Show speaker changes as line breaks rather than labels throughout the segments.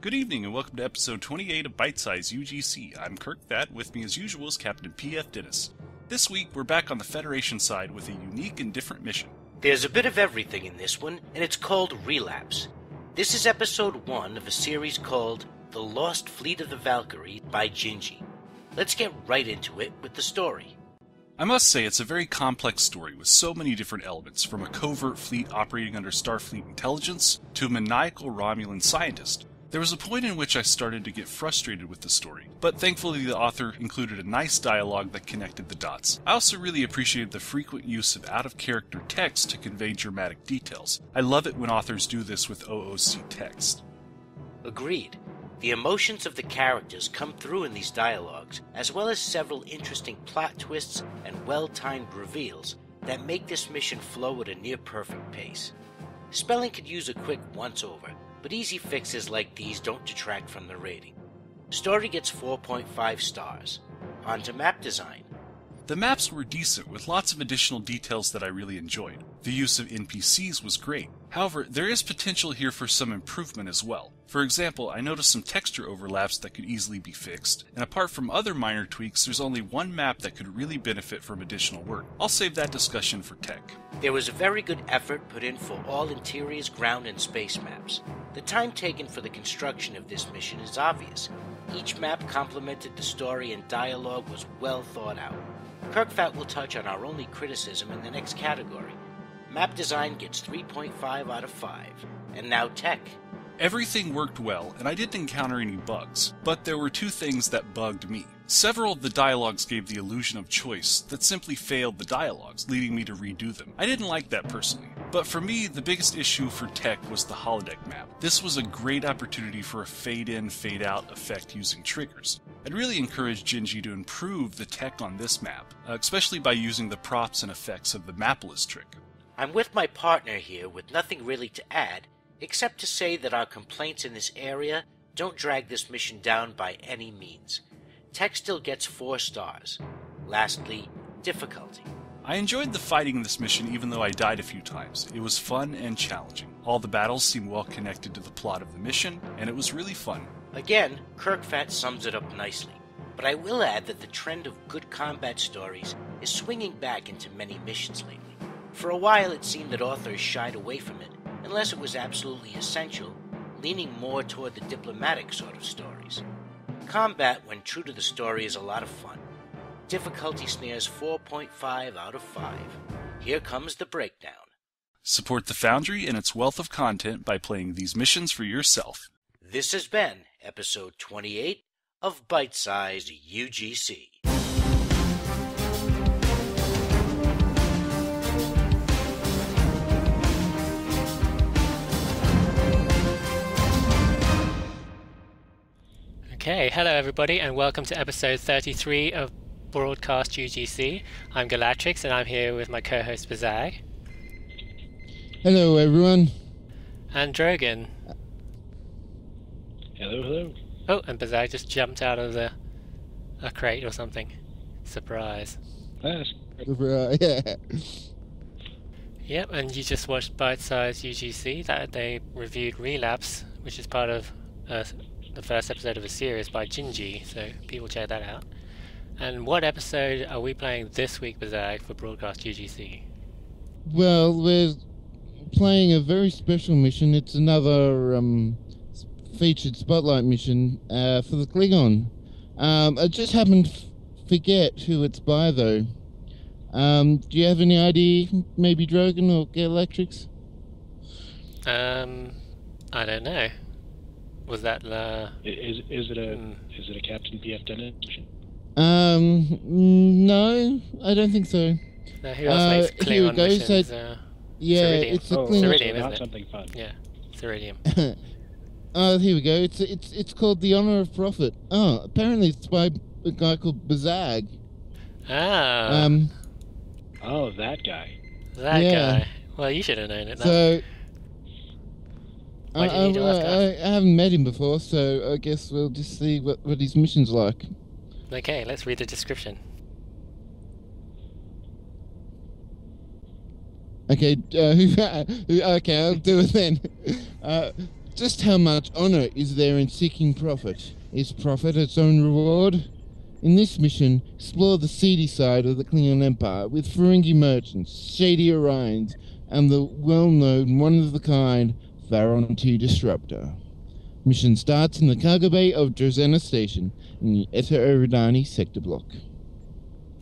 Good evening and welcome to episode 28 of Bitesize UGC. I'm kirkfat, with me as usual is CaptPFDennis. This week we're back on the Federation side with a unique and different mission.
There's a bit of everything in this one, and it's called Relapse. This is episode 1 of a series called The Lost Fleet of the Valkyrie by Gingie. Let's get right into it with the story.
I must say it's a very complex story with so many different elements, from a covert fleet operating under Starfleet intelligence to a maniacal Romulan scientist. There was a point in which I started to get frustrated with the story, but thankfully the author included a nice dialogue that connected the dots. I also really appreciated the frequent use of out-of-character text to convey dramatic details. I love it when authors do this with OOC text.
Agreed. The emotions of the characters come through in these dialogues, as well as several interesting plot twists and well-timed reveals that make this mission flow at a near-perfect pace. Spelling could use a quick once-over, but easy fixes like these don't detract from the rating. Story gets 4.5 stars. On to map design.
The maps were decent, with lots of additional details that I really enjoyed. The use of NPCs was great. However, there is potential here for some improvement as well. For example, I noticed some texture overlaps that could easily be fixed, and apart from other minor tweaks, there's only one map that could really benefit from additional work. I'll save that discussion for tech.
There was a very good effort put in for all interiors, ground, and space maps. The time taken for the construction of this mission is obvious. Each map complemented the story and dialogue was well thought out. kirkfat will touch on our only criticism in the next category. Map design gets 3.5 out of 5. And now tech.
Everything worked well, and I didn't encounter any bugs, but there were two things that bugged me. Several of the dialogues gave the illusion of choice that simply failed the dialogues, leading me to redo them. I didn't like that personally, but for me, the biggest issue for tech was the holodeck map. This was a great opportunity for a fade-in, fade-out effect using triggers. I'd really encourage Gingie to improve the tech on this map, especially by using the props and effects of the Mapless trick.
I'm with my partner here with nothing really to add, except to say that our complaints in this area don't drag this mission down by any means. Tech still gets 4 stars. Lastly, difficulty.
I enjoyed the fighting in this mission even though I died a few times. It was fun and challenging. All the battles seemed well connected to the plot of the mission, and it was really fun.
Again, kirkfat sums it up nicely. But I will add that the trend of good combat stories is swinging back into many missions lately. For a while it seemed that authors shied away from it, unless it was absolutely essential, leaning more toward the diplomatic sort of stories. Combat, when true to the story, is a lot of fun. Difficulty snares 4.5 out of 5. Here comes the breakdown.
Support the Foundry and its wealth of content by playing these missions for yourself.
This has been episode 28 of Bitesize UGC.
Okay, hello everybody and welcome to episode 33 of Broadcast UGC. I'm Galactrix and I'm here with my co-host Bazag.
Hello everyone.
And Drogyn.
Hello, hello.
Oh, and Bazag just jumped out of a crate or something. Surprise.
Yes.
Yeah.
Yep, and you just watched Bitesize UGC, that they reviewed Relapse, which is part of the first episode of a series by Gingie, so people check that out. And what episode are we playing this week, Bazag, for Broadcast UGC?
Well, we're playing a very special mission. It's another featured Spotlight mission for the Klingon. It just happened forget who it's by, though. Do you have any idea? Maybe Drogyn or Galactrix?
I don't know. Was that
Is it a CaptPFDennis mission?
No, I don't think so.
who else makes Klingon missions?
Yeah,
Ceridium.
it's a
Ceridium,
so
isn't
not
it?
something fun.
Yeah, Ceridium.
Here we go. It's called the Honor of Prophet. Oh, apparently it's by a guy called Bazag.
Ah.
Oh, that guy.
That
yeah.
guy. Well, you should have known it.
So
Why do you need to ask us?
I haven't met him before, so I guess we'll just see what his mission's like.
Okay, let's read the description.
Okay, okay, I'll do it then. Just how much honor is there in seeking profit? Is profit its own reward? In this mission, explore the seedy side of the Klingon Empire with Ferengi merchants, shady Orions, and the well-known, one-of-the-kind Varon T Disruptor. Mission starts in the cargo bay of Drozena Station in the Eta Eridani sector block.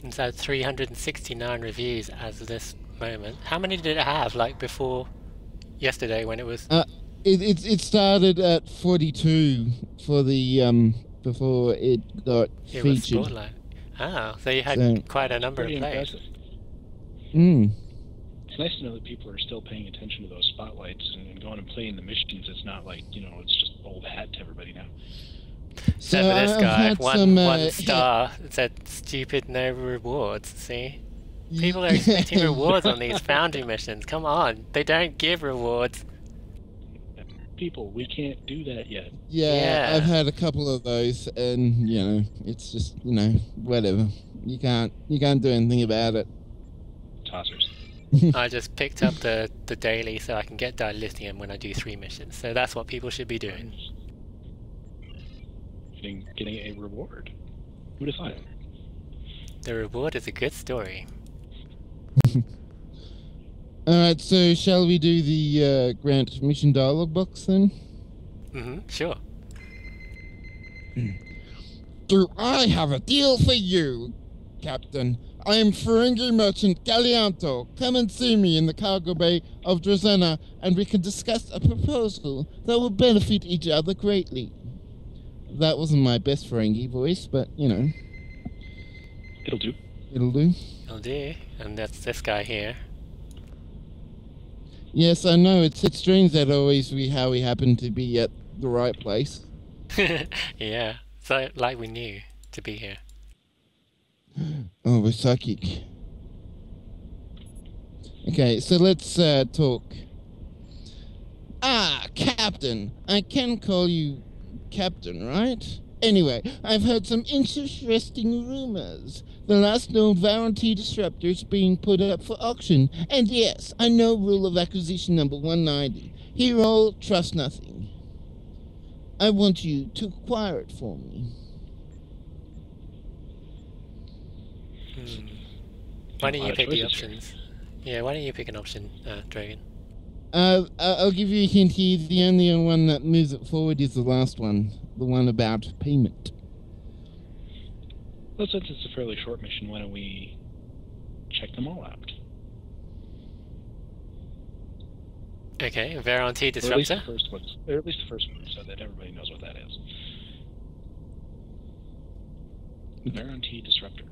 It's had 369 reviews as of this moment. How many did it have, like, before yesterday when it was...
It started at 42 for the before it got featured.
Spotlight. Ah, so you had quite a number of plays.
It's nice to know that people are still paying attention to those spotlights and going and playing the missions. It's not like, it's just old hat to everybody now.
So for this guy, one star, it said stupid, no rewards. See? People are expecting rewards on these Foundry missions. Come on, they don't give rewards.
People, we can't do that yet.
Yeah, I've had a couple of those, and it's just whatever. You can't do anything about it.
Tossers.
I just picked up the daily so I can get dilithium when I do 3 missions. So that's what people should be doing.
Getting a reward. Who'd have thought?
The reward is a good story.
Alright, so shall we do the Grant mission dialogue box then?
Sure.
Do I have a deal for you, Captain? I am Ferengi merchant Gallianto. Come and see me in the cargo bay of Drozena, and we can discuss a proposal that will benefit each other greatly. That wasn't my best Ferengi voice, but,
It'll do.
It'll do.
It'll do. And that's this guy here.
Yes, I know. It's strange that always how we happen to be at the right place.
Yeah. So, like we knew to be here.
Oh, we're psychic. Okay, so let's talk. Captain. I can call you Captain, right? Anyway, I've heard some interesting rumors. The last known Varon T Disruptor is being put up for auction. And yes, I know rule of acquisition number 190. Hear all, trust nothing. I want you to acquire it for me.
Why don't you pick the options? Yeah, why don't you pick an option, Drogyn?
I'll give you a hint here. The only one that moves it forward is the last one. The one about payment.
Well, since it's a fairly short mission, why don't we check them all out?
Okay, Varon T Disruptor.
Or at least the first one, so that everybody knows what that is. Varon T Disruptor.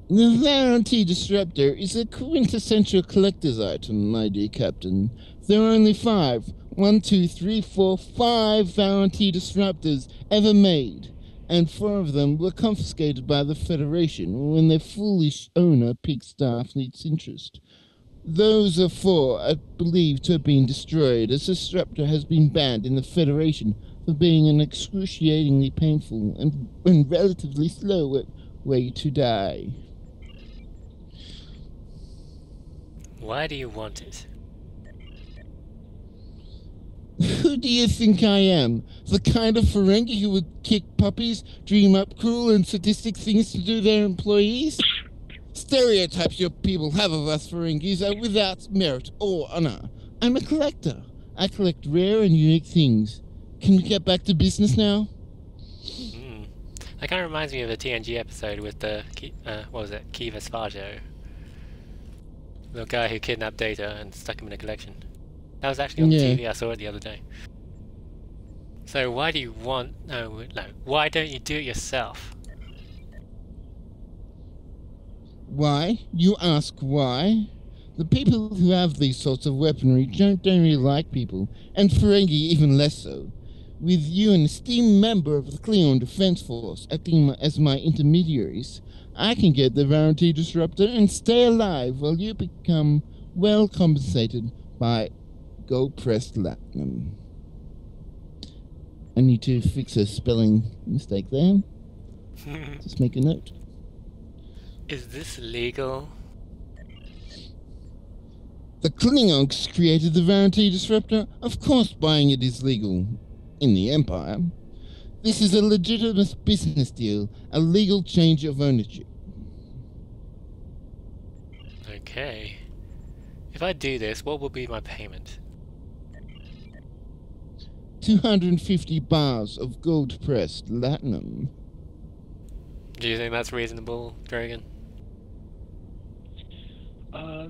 The Varon T Disruptor is a quintessential collector's item, my dear Captain. There are only 5. 1, 2, 3, 4, 5 Varon T Disruptors ever made, and 4 of them were confiscated by the Federation when their foolish owner piqued Starfleet's interest. Those 4 are believed to have been destroyed, as the Disruptor has been banned in the Federation for being an excruciatingly painful and relatively slow way to die.
Why do you want it?
Who do you think I am? The kind of Ferengi who would kick puppies, dream up cruel and sadistic things to do their employees? Stereotypes your people have of us Ferengis are without merit or honor. I'm a collector. I collect rare and unique things. Can we get back to business now?
That kind of reminds me of the TNG episode with the, what was it, Kiva Sparjo. The guy who kidnapped Data and stuck him in a collection. That was actually on TV, I saw it the other day. So why do you want... No, why don't you do it yourself?
Why? You ask why? The people who have these sorts of weaponry don't really like people, and Ferengi even less so. With you an esteemed member of the Klingon Defense Force acting as my intermediaries, I can get the Varieté Disruptor and stay alive while you become well compensated by gold-pressed platinum. I need to fix a spelling mistake there. Just make a note.
Is this legal?
The Klingons created the Varieté Disruptor. Of course buying it is legal. In the Empire. This is a legitimate business deal, a legal change of ownership.
Okay. If I do this, what will be my payment?
250 bars of gold-pressed platinum.
Do you think that's reasonable, Drogyn?
I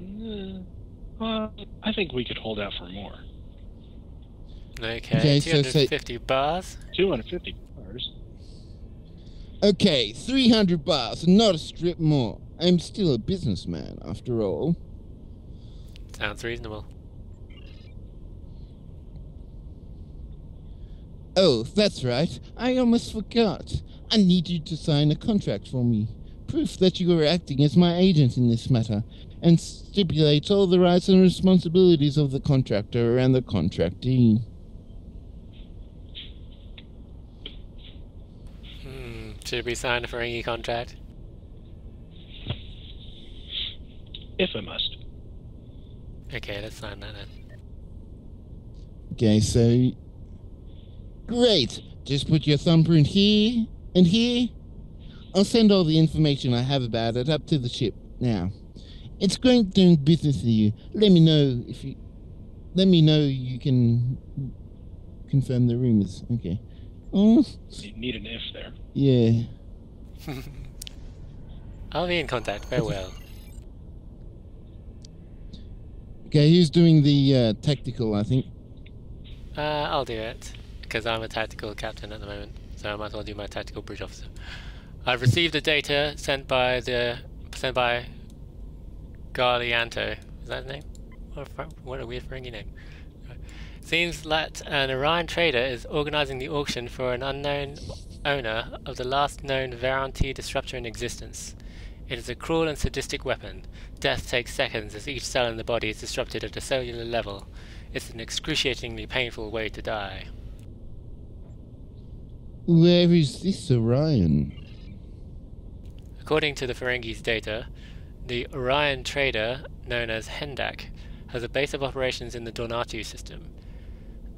think we could hold out for more.
Okay, 250 bars?
250 bars?
Okay, 300 bars, not a strip more. I'm still a businessman, after all.
Sounds reasonable.
Oh, that's right. I almost forgot. I need you to sign a contract for me. Proof that you are acting as my agent in this matter, and stipulates all the rights and responsibilities of the contractor and the contractee.
Should we sign a Ferengi contract?
If I must.
Okay, let's sign that then.
Okay, so... Great! Just put your thumbprint here and here. I'll send all the information I have about it up to the ship now. It's great doing business with you. Let me know if you... Let me know you can confirm the rumors. Okay. Oh.
You need an if there.
Yeah.
I'll be in contact. Farewell.
Okay, who's doing the tactical, I think?
I'll do it, because I'm a tactical captain at the moment, so I might as well do my tactical bridge officer. I've received the data sent by Garlianto. Is that his name? What a weird Ferengi name. Seems that an Orion trader is organizing the auction for an unknown owner of the last known Varieté Disruptor in existence. It is a cruel and sadistic weapon. Death takes seconds as each cell in the body is disrupted at a cellular level. It's an excruciatingly painful way to die.
Where is this Orion?
According to the Ferengi's data, the Orion trader, known as Hendak, has a base of operations in the Donatu system.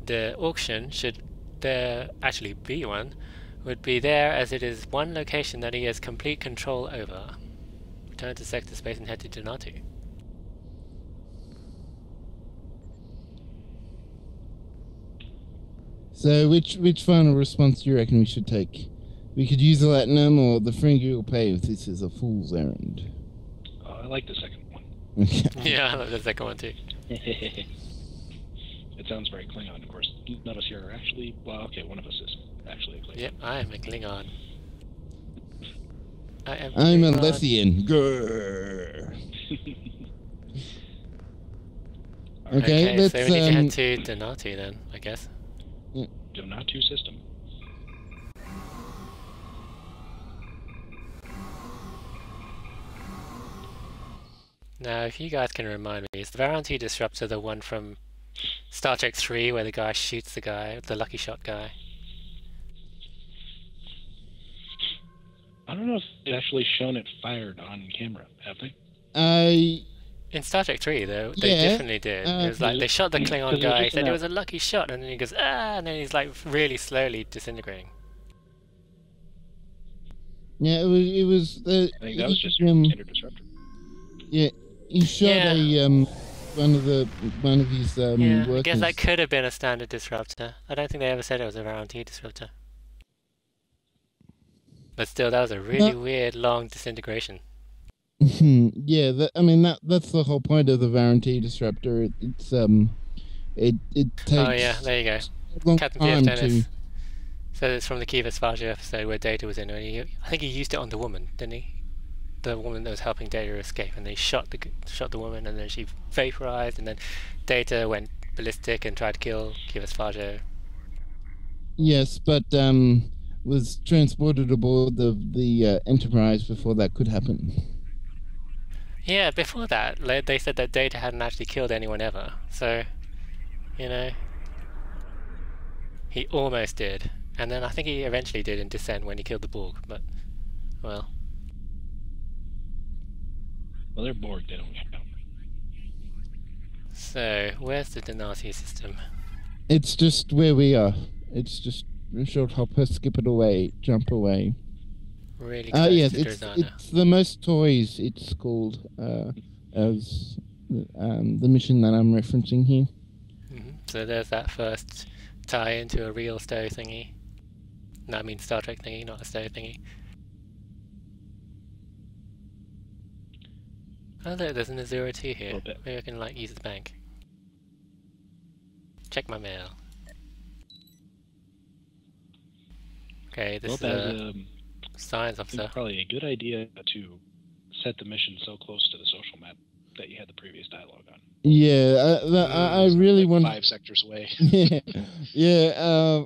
The auction, should there actually be one, would be there as it is one location that he has complete control over. Return to sector space and head to Donatu.
So which final response do you reckon we should take? We could use the Latinum, or the Ferengi will pay if this is a fool's errand.
I like the second one.
Yeah, I like the second one too.
It sounds very Klingon, of course. None of us here are actually... Well, okay, one of us is actually a Klingon.
Yep, I am a Klingon.
I'm a Lethian. Grrr. Okay, let's...
so we need to head to Donatu then, I guess.
Yeah.
Donatu system.
Now, if you guys can remind me, is the Varieté Disruptor the one from Star Trek 3 where the guy shoots the guy, the lucky shot guy?
I don't know if they've actually shown it fired on camera, have they?
In Star Trek 3, though, they definitely did. It was like they shot the Klingon guy, he said it was a lucky shot, and then he goes, ah, and then he's like really slowly disintegrating.
Yeah, it was
I think that was just standard disruptor.
Yeah, he shot one of his
yeah,
workers.
I guess that could have been a standard disruptor. I don't think they ever said it was a Varieté Disruptor. But still, that was a really weird, long disintegration.
Yeah, that's the whole point of the Guarantee Disruptor. It takes
Oh yeah, there you go.
a long
Captain
time
PFDennis.
to.
So it's from the Kiva Sparge episode where Data was in, and I think he used it on the woman, didn't he? The woman that was helping Data escape, and they shot the woman, and then she vaporized, and then Data went ballistic and tried to kill Kiva Sparge.
Yes, but was transported aboard the Enterprise before that could happen.
Yeah, before that, they said that Data hadn't actually killed anyone ever, so, you know, he almost did. And then I think he eventually did in Descent when he killed the Borg, but, well.
Well, they're Borg, they don't count.
So, where's the Denasi system?
It's just where we are. It's just a short hopper, skip it away, jump away.
Really close
yes,
to Drazana.
it's the most toys, it's called, as the mission that I'm referencing here.
So there's that first tie into a real Stowe thingy. No, I mean Star Trek thingy, not a Stowe thingy. Oh look, there's an Azura 2 here. Maybe I can like use the bank. Check my mail. Okay, this is a science officer.
It's probably a good idea to set the mission so close to the social map that you had the previous dialogue on.
Yeah, I really want
5 sectors away.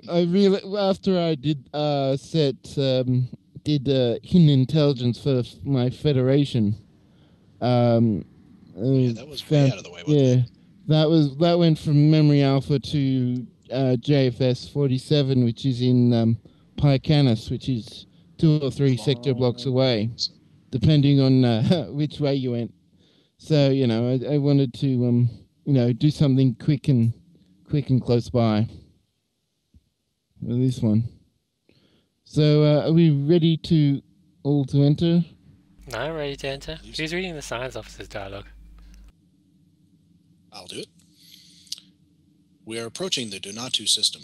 I really after I did hidden intelligence for my Federation.
That was way out of the way. Wasn't it?
That went from Memory Alpha to JFS 47, which is in Pycanis, which is 2 or 3 sector blocks away, depending on which way you went. So I wanted to do something quick and close by. This one. So are we ready to enter?
No, I'm ready to enter. Who's reading the science officer's dialogue?
I'll do it. We are approaching the Donatu system.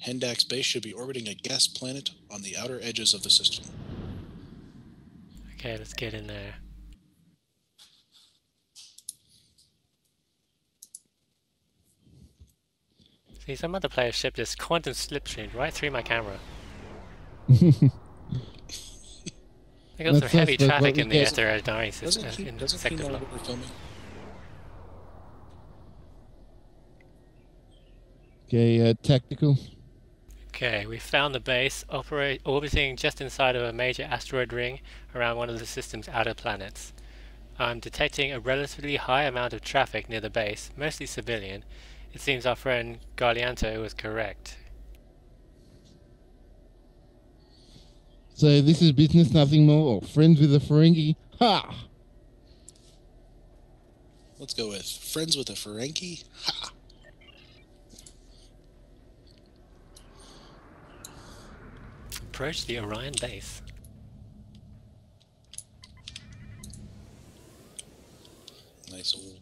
Hendak's base should be orbiting a gas planet on the outer edges of the system.
Okay, let's get in there. See, some other player's ship just quantum slipstreamed right through my camera. I got some heavy traffic in the heterodynamic system in sector block.
Okay, tactical.
Okay, we found the base orbiting just inside of a major asteroid ring around one of the system's outer planets. I'm detecting a relatively high amount of traffic near the base, mostly civilian. It seems our friend Garlianto was correct.
So this is business, nothing more. Friends with a Ferengi? Ha!
Let's go with friends with a Ferengi? Ha!
Approach the Orion base.
Nice old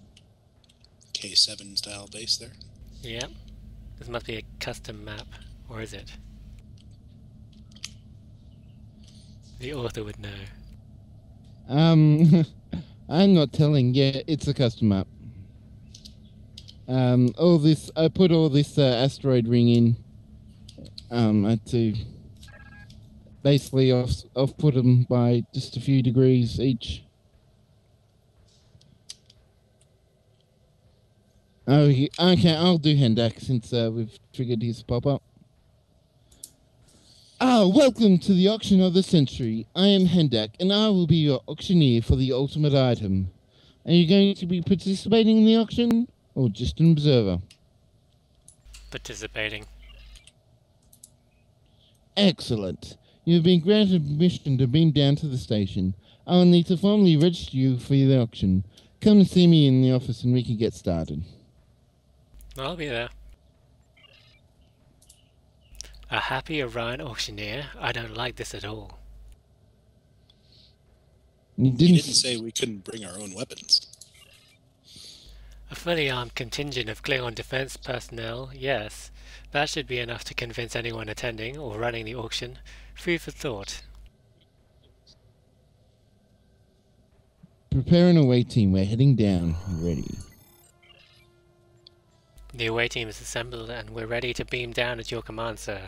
K7 style base there.
Yep. This must be a custom map. Or is it? The author would know.
I'm not telling. Yeah, it's a custom map. I put all this asteroid ring in. I had to basically off put them by just a few degrees each. Oh, okay, I'll do Hendak since we've triggered his pop-up. Welcome to the auction of the century. I am Hendak, and I will be your auctioneer for the ultimate item. Are you going to be participating in the auction, or just an observer?
Participating.
Excellent. You have been granted permission to beam down to the station. I will need to formally register you for the auction. Come and see me in the office and we can get started.
I'll be there. A happy Orion auctioneer? I don't like this at all.
You didn't say we couldn't bring our own weapons.
A fully armed contingent of Klingon defense personnel, yes. That should be enough to convince anyone attending or running the auction. Food for thought.
Prepare an away team. We're heading down. Ready.
The away team is assembled and we're ready to beam down at your command, sir.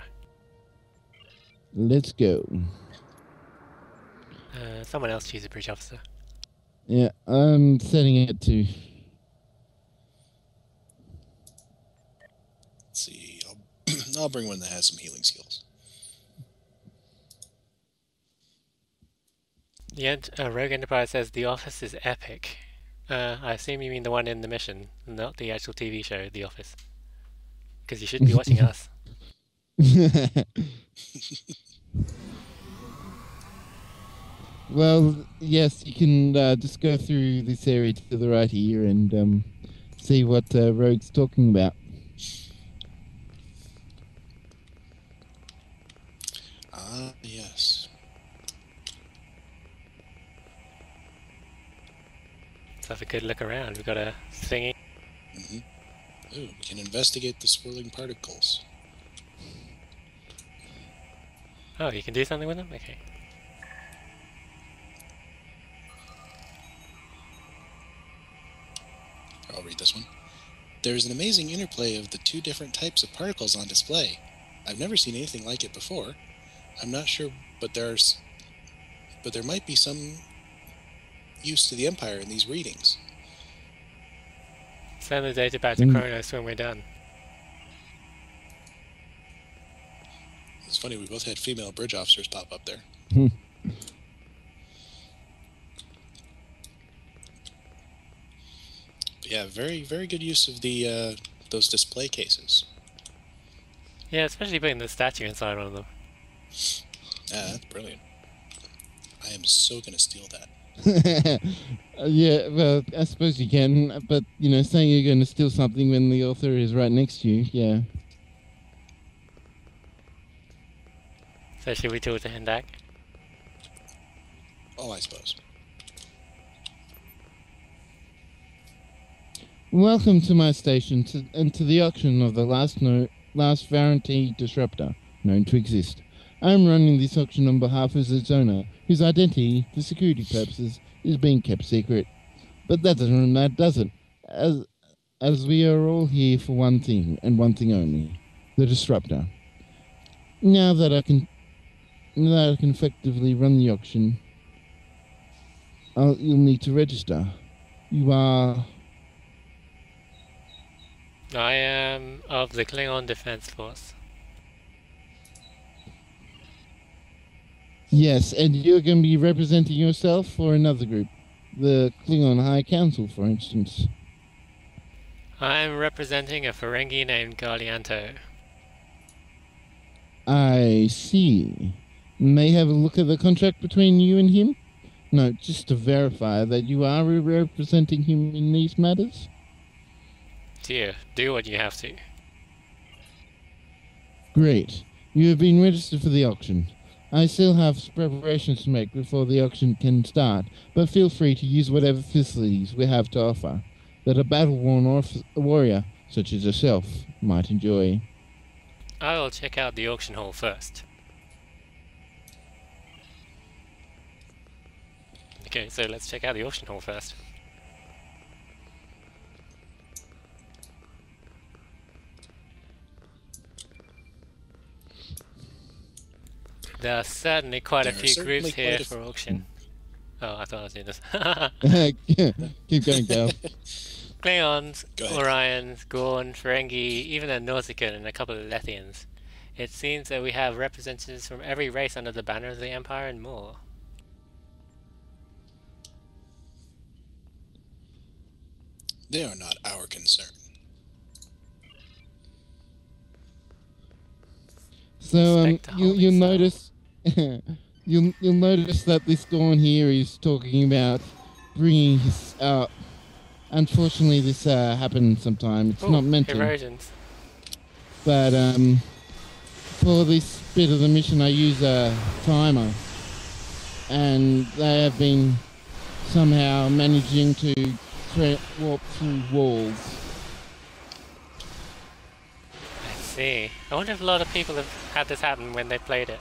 Let's go.
Someone else choose a bridge officer.
Yeah, I'm setting it to...
Let's see. I'll bring one that has some healing skills.
Yeah, Rogue Enterprise says the office is epic. I assume you mean the one in the mission, not the actual TV show, The Office. Because you shouldn't be watching us.
Well, yes, you can just go through this area to the right here and see what Rogue's talking about.
Yes.
Let's have a good look around. We've got a thingy.
Mm-hmm. Ooh, we can investigate the swirling particles.
Oh, you can do something with them? Okay.
I'll read this one. There is an amazing interplay of the two different types of particles on display. I've never seen anything like it before. I'm not sure, but there might be some use to the Empire in these readings.
Send the data back to Kronos when we're done.
It's funny, we both had female bridge officers pop up there. But yeah, very, very good use of the those display cases.
Yeah, especially putting the statue inside one of them.
Yeah, that's brilliant. I am so gonna steal that.
Yeah, well, I suppose you can, but, you know, saying you're going to steal something when the author is right next to you, yeah.
So should we talk to Hendak?
Oh, I suppose.
Welcome to my station and to the auction of the last Varante disruptor known to exist. I'm running this auction on behalf of its owner, whose identity, for security purposes, is being kept secret. But that doesn't matter, does it? As we are all here for one thing, and one thing only, the disruptor. Now that I can effectively run the auction, you'll need to register. You are...
I am of the Klingon Defense Force.
Yes, and you're going to be representing yourself or another group? The Klingon High Council, for instance.
I am representing a Ferengi named Garlianto.
I see. May I have a look at the contract between you and him? No, just to verify that you are representing him in these matters?
Dear, do what you have to.
Great. You have been registered for the auction. I still have preparations to make before the auction can start, but feel free to use whatever facilities we have to offer that a battle-worn warrior, such as yourself, might enjoy.
I will check out the auction hall first. Okay, so let's check out the auction hall first. There are certainly quite a few groups here for auction. Oh, I thought I was doing this.
Keep going, Gal.
Klingons, Orions, Gorn, Ferengi, even a Nautican and a couple of Lethians. It seems that we have representatives from every race under the banner of the Empire and more.
They are not our concern.
So you'll notice you'll notice that this Gorn here is talking about bringing his unfortunately this happened sometime. It's not meant to.
Erosions.
But for this bit of the mission I use a timer, and they have been somehow managing to warp through walls.
I see. I wonder if a lot of people have had this happen when they played it.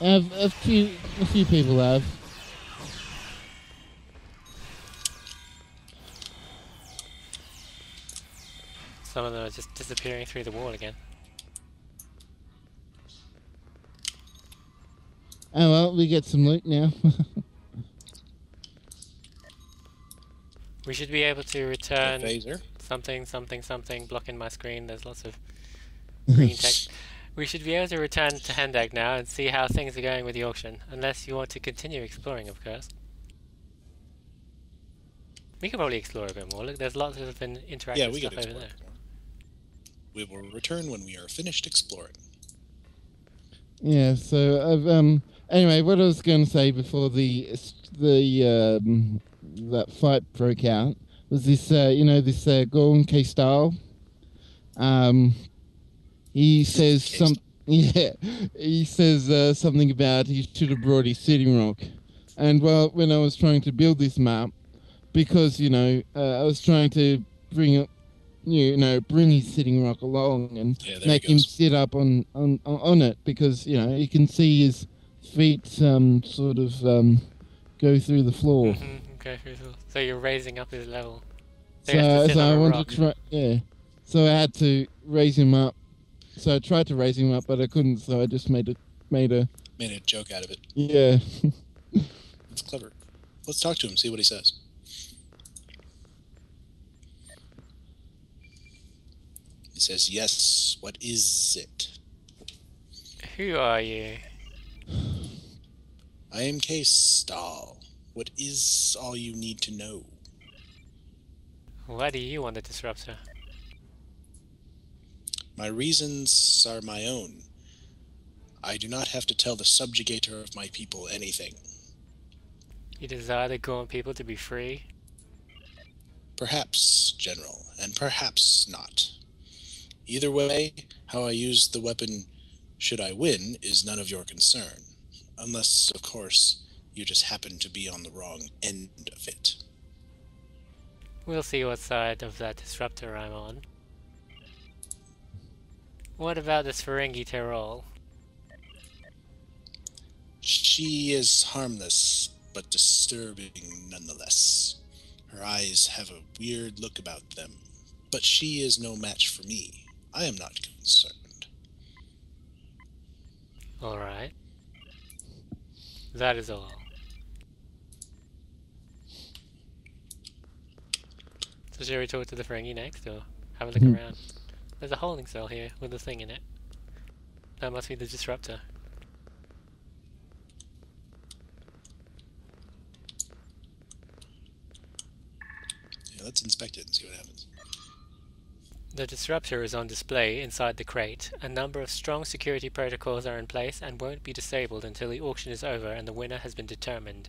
A few people have.
Some of them are just disappearing through the wall again.
Oh well, we get some loot now.
We should be able to return
Phaser.
something blocking my screen. There's lots of green text. We should be able to return to Hendag now and see how things are going with the auction, unless you want to continue exploring, of course. We could probably explore a bit more. Look, there's lots of interactive stuff over there.
We will return when we are finished exploring.
Yeah, so I've anyway, what I was going to say before that fight broke out was this this Gorn K-Style. He says something about he should have brought his sitting rock. And well, when I was trying to build this map, because I was trying to bring his sitting rock along and make him sit up on it, because you can see his feet sort of go through the floor.
Okay, so you're raising up his level.
So I wanted to try, so I had to raise him up. So I tried to raise him up, but I couldn't. So I just made a
joke out of it.
Yeah.
That's clever. Let's talk to him, see what he says. He says, yes, what is it?
Who are you?
I am K-Style. What is all you need to know?
Why do you want the disruptor?
My reasons are my own. I do not have to tell the subjugator of my people anything.
You desire the Gorn people to be free?
Perhaps, General, and perhaps not. Either way, how I use the weapon should I win is none of your concern. Unless, of course, you just happen to be on the wrong end of it.
We'll see what side of that disruptor I'm on. What about this Ferengi Tyrol?
She is harmless, but disturbing nonetheless. Her eyes have a weird look about them, but she is no match for me. I am not concerned.
Alright. That is all. So shall we talk to the Ferengi next, or have a look around? There's a holding cell here with a thing in it. That must be the disruptor.
Yeah, let's inspect it and see what happens.
The disruptor is on display inside the crate. A number of strong security protocols are in place and won't be disabled until the auction is over and the winner has been determined.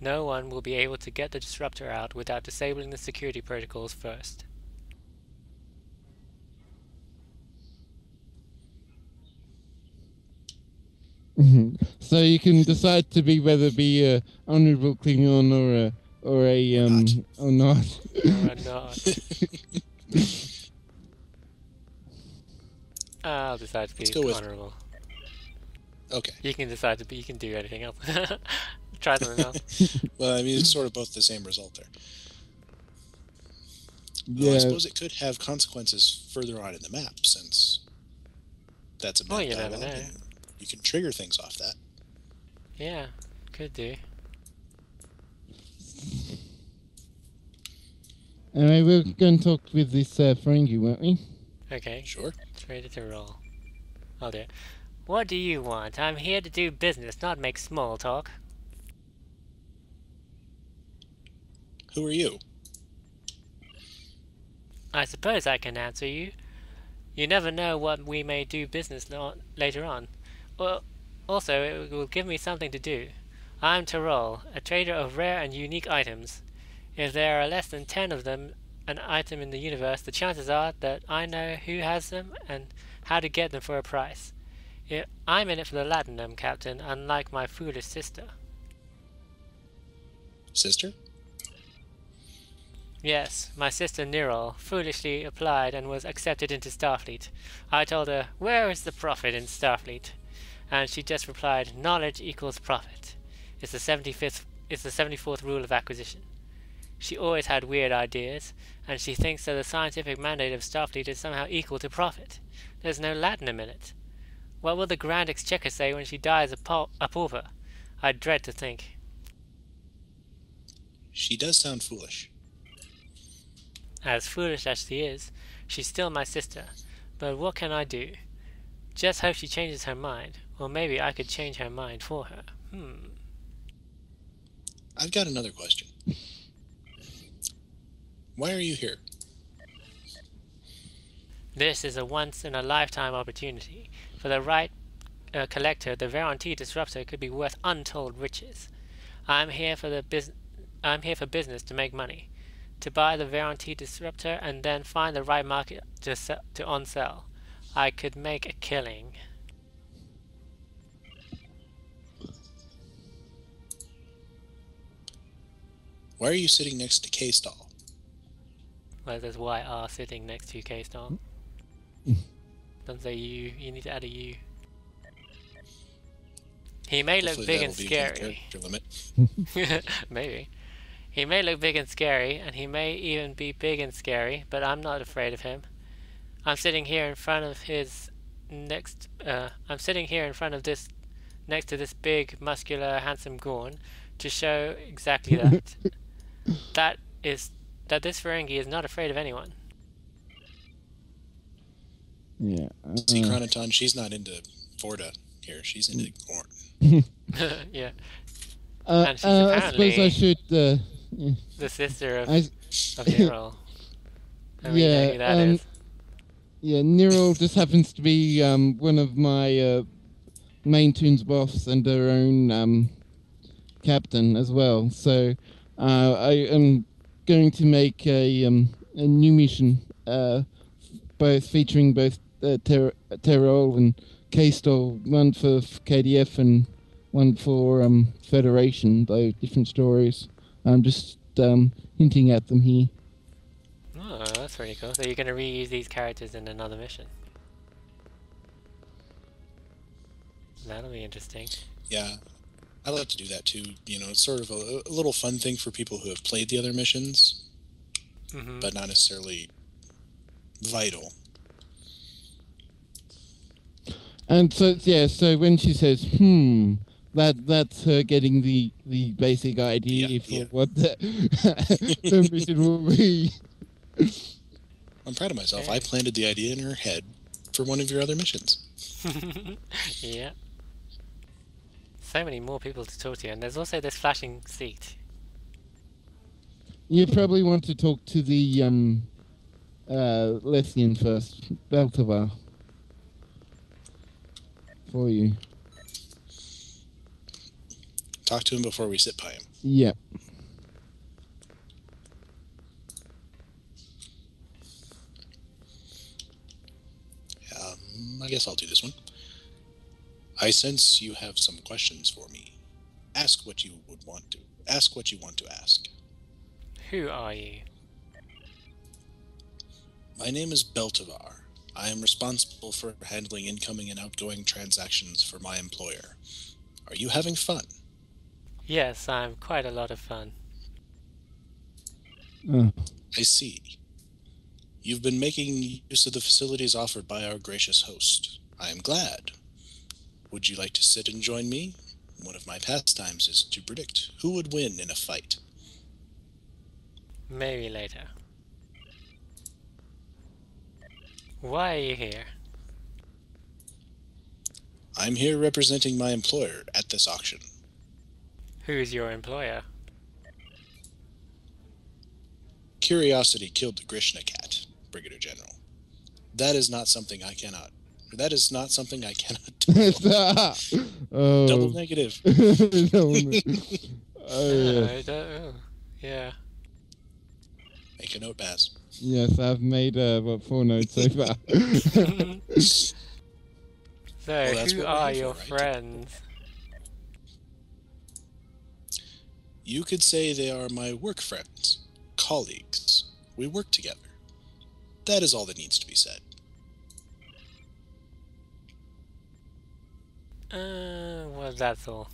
No one will be able to get the disruptor out without disabling the security protocols first.
So you can decide to be whether be a honorable Klingon or not.
Or not. I'll decide to be honorable.
Okay.
You can decide to be. You can do anything else. Try something else.
Well, I mean, it's sort of both the same result there.
Yeah.
Well, I suppose it could have consequences further on in the map, since that's a map
you never
dialogue,
know.
and you can trigger things off that.
Yeah, could do.
Anyway, we're going to talk with this Ferengi, weren't we?
Okay.
Sure.
It's ready to roll. Oh dear. What do you want? I'm here to do business, not make small talk.
Who are you?
I suppose I can answer you. You never know what we may do business later on. Well, also, it will give me something to do. I'm Tyrol, a trader of rare and unique items. If there are less than 10 of them, an item in the universe, the chances are that I know who has them and how to get them for a price. I'm in it for the latinum, Captain, unlike my foolish sister.
Sister?
Yes, my sister Nirol foolishly applied and was accepted into Starfleet. I told her, where is the profit in Starfleet? And she just replied, knowledge equals profit. It's the 74th rule of acquisition. She always had weird ideas, and she thinks that the scientific mandate of Starfleet is somehow equal to profit. There's no latinum in it. What will the Grand Exchequer say when she dies a pauper? I dread to think.
She does sound foolish.
As foolish as she is, she's still my sister. But what can I do? Just hope she changes her mind, or maybe I could change her mind for her.
I've got another question. Why are you here?
This is a once-in-a-lifetime opportunity. For the right collector, the Veronti Disruptor could be worth untold riches. I'm here for business to make money, to buy the Veronti Disruptor and then find the right market to on-sell. I could make a killing.
Why are you sitting next to K-Stall?
Well, there's YR sitting next to K-Stall. Doesn't say you. You need to add a U. He may look big and scary. Maybe. He may look big and scary, and he may even be big and scary, but I'm not afraid of him. I'm sitting here in front of his next to this big, muscular, handsome Gorn to show exactly that. that this Ferengi is not afraid of anyone.
Yeah.
See, Chronoton, she's not into Vorta here. She's into Gorn.
Yeah. And she's apparently
I suppose I should.
the sister of Nero. I mean,
yeah.
who that is.
Yeah, Nero just happens to be one of my main tunes boss and her own captain as well. So I am going to make a new mission, featuring both Terrell and K-Stall, one for KDF and one for Federation, though different stories. I'm just hinting at them here.
Oh, that's pretty cool. So you're going to reuse these characters in another mission. That'll be interesting.
Yeah, I like to do that too. You know, it's sort of a little fun thing for people who have played the other missions, but not necessarily vital.
And so, yeah, so when she says, that's her getting the basic idea for what the mission will be.
I'm proud of myself. I planted the idea in her head for one of your other missions.
Yeah. So many more people to talk to, and there's also this flashing seat.
You probably want to talk to the Lethian first, Beltavar, for you.
Talk to him before we sit by him.
Yeah.
I guess I'll do this one. I sense you have some questions for me. Ask what you want to ask.
Who are you?
My name is Beltavar. I am responsible for handling incoming and outgoing transactions for my employer. Are you having fun?
Yes, I'm quite a lot of fun.
I see. You've been making use of the facilities offered by our gracious host. I am glad. Would you like to sit and join me? One of my pastimes is to predict who would win in a fight.
Maybe later. Why are you here?
I'm here representing my employer at this auction.
Who's your employer?
Curiosity killed the Grishna cat, Brigadier General. That is not something I cannot do. Double negative.
Yeah.
Make a note, Baz.
Yes, I've made 4 notes so far.
So, who are your friends?
You could say they are my work friends, colleagues. We work together. That is all that needs to be said.
Well, that's all.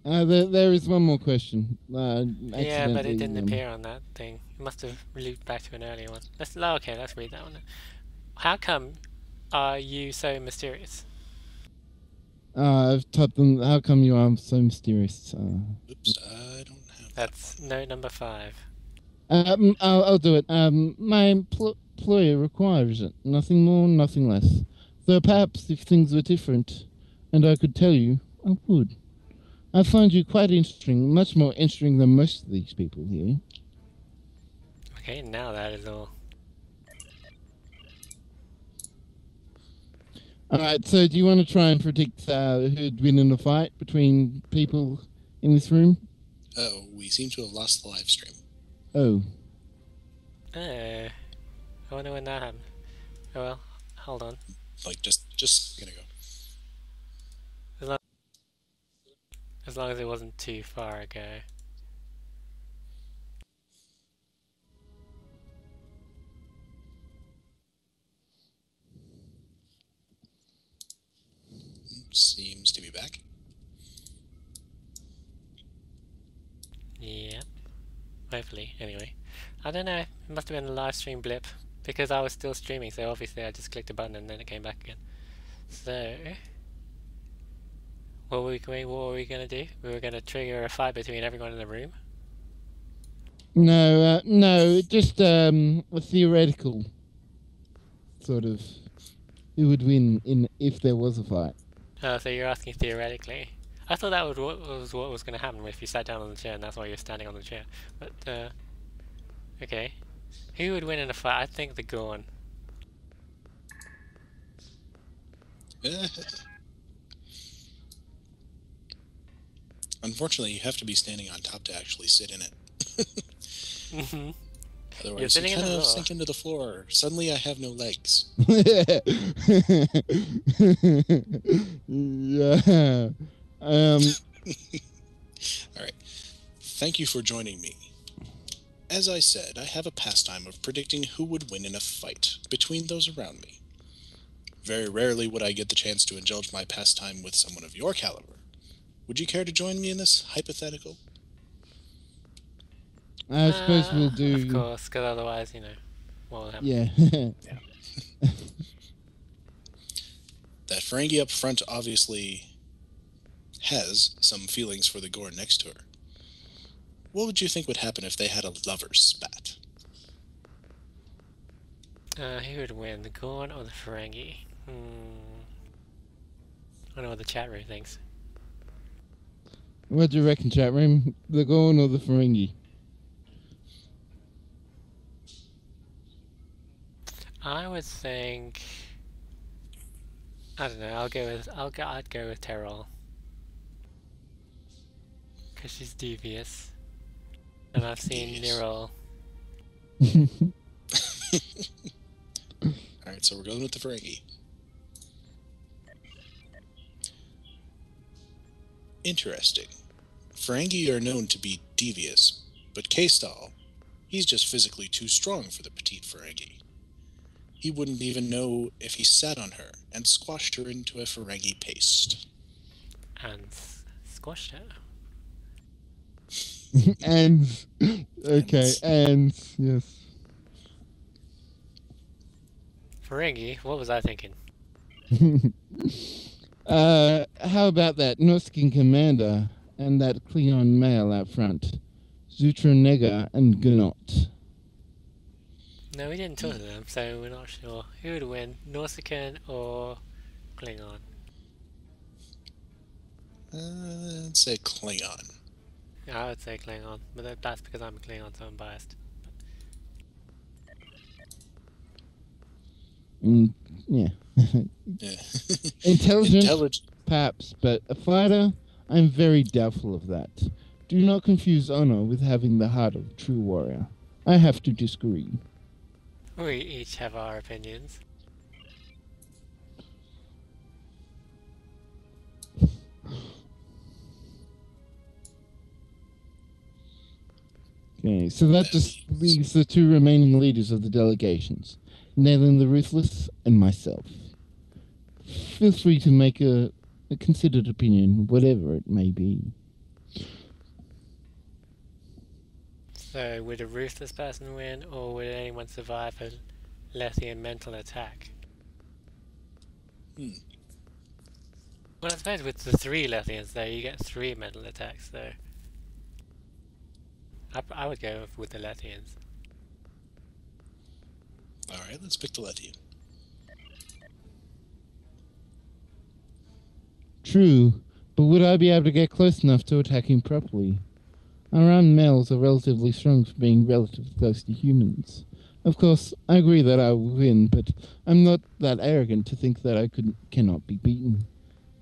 There is one more question.
Yeah, but it didn't
accidentally,
appear on that thing. You must have looped back to an earlier one. Okay, let's read that one. How come are you so mysterious?
I've typed them. How come you are so mysterious?
Oops, I don't have
That's
that one.
note number 5.
I'll do it. My employer requires it. Nothing more, nothing less. Though perhaps if things were different, and I could tell you, I would. I find you quite interesting, much more interesting than most of these people here.
Okay, now that is all.
Alright, so do you want to try and predict who'd win in a fight between people in this room?
Oh, we seem to have lost the live stream.
Oh.
I wonder when that happened. Oh well, hold on.
Like, just gonna go.
As long as it wasn't too far ago.
Seems to be back.
Yeah. Hopefully, anyway. I don't know, it must have been a live stream blip. Because I was still streaming, so obviously I just clicked a button and then it came back again. So... What were we going to do? We were going to trigger a fight between everyone in the room?
No, just a theoretical sort of who would win if there was a fight.
Oh, so you're asking theoretically. I thought that was what was going to happen if you sat down on the chair and that's why you're standing on the chair. But, okay. Who would win in a fight? I think the Gorn.
Unfortunately, you have to be standing on top to actually sit in it.
Mm-hmm.
Otherwise, you kind of sink into the floor. Suddenly, I have no legs.
Yeah.
All right. Thank you for joining me. As I said, I have a pastime of predicting who would win in a fight between those around me. Very rarely would I get the chance to indulge my pastime with someone of your caliber. Would you care to join me in this hypothetical?
I suppose we'll do...
Of course, because otherwise, you know, what will happen?
Yeah.
That Ferengi up front obviously has some feelings for the Gorn next to her. What would you think would happen if they had a lover's spat?
Who would win, the Gorn or the Ferengi? I don't know what the chat room thinks.
What do you reckon, chat room? The Gorn or the Ferengi?
I would think... I don't know, I'd go with Terrell. Because she's devious. And I've seen Nirol.
Alright, so we're going with the Ferengi. Interesting. Ferengi are known to be devious, but K-Stall, he's just physically too strong for the petite Ferengi. He wouldn't even know if he sat on her and squashed her into a Ferengi paste.
And squashed her.
And... Okay, and... Yes.
Ferengi? What was I thinking?
How about that Norskin commander and that Klingon male out front? Zutranega and Gnot.
No, we didn't talk to them, so we're not sure. Who would win, Nausicaan or Klingon?
I'd say Klingon.
Yeah, I would say Klingon, but that's because I'm a Klingon, so I'm biased.
Yeah.
Yeah.
Intelligent, perhaps, but a fighter, I'm very doubtful of that. Do not confuse honor with having the heart of a true warrior. I have to disagree.
We each have our opinions.
Okay, so that just leaves the two remaining leaders of the delegations, Nayland the Ruthless and myself. Feel free to make a considered opinion, whatever it may be.
So, would a ruthless person win, or would anyone survive a Lethian mental attack? Well, I suppose with the 3 Lethians there, you get 3 mental attacks, so... I would go with the Lethians.
Alright, let's pick the Lethian.
True, but would I be able to get close enough to attack him properly? Our males are relatively strong for being relatively close to humans. Of course, I agree that I will win, but I'm not that arrogant to think that I cannot be beaten.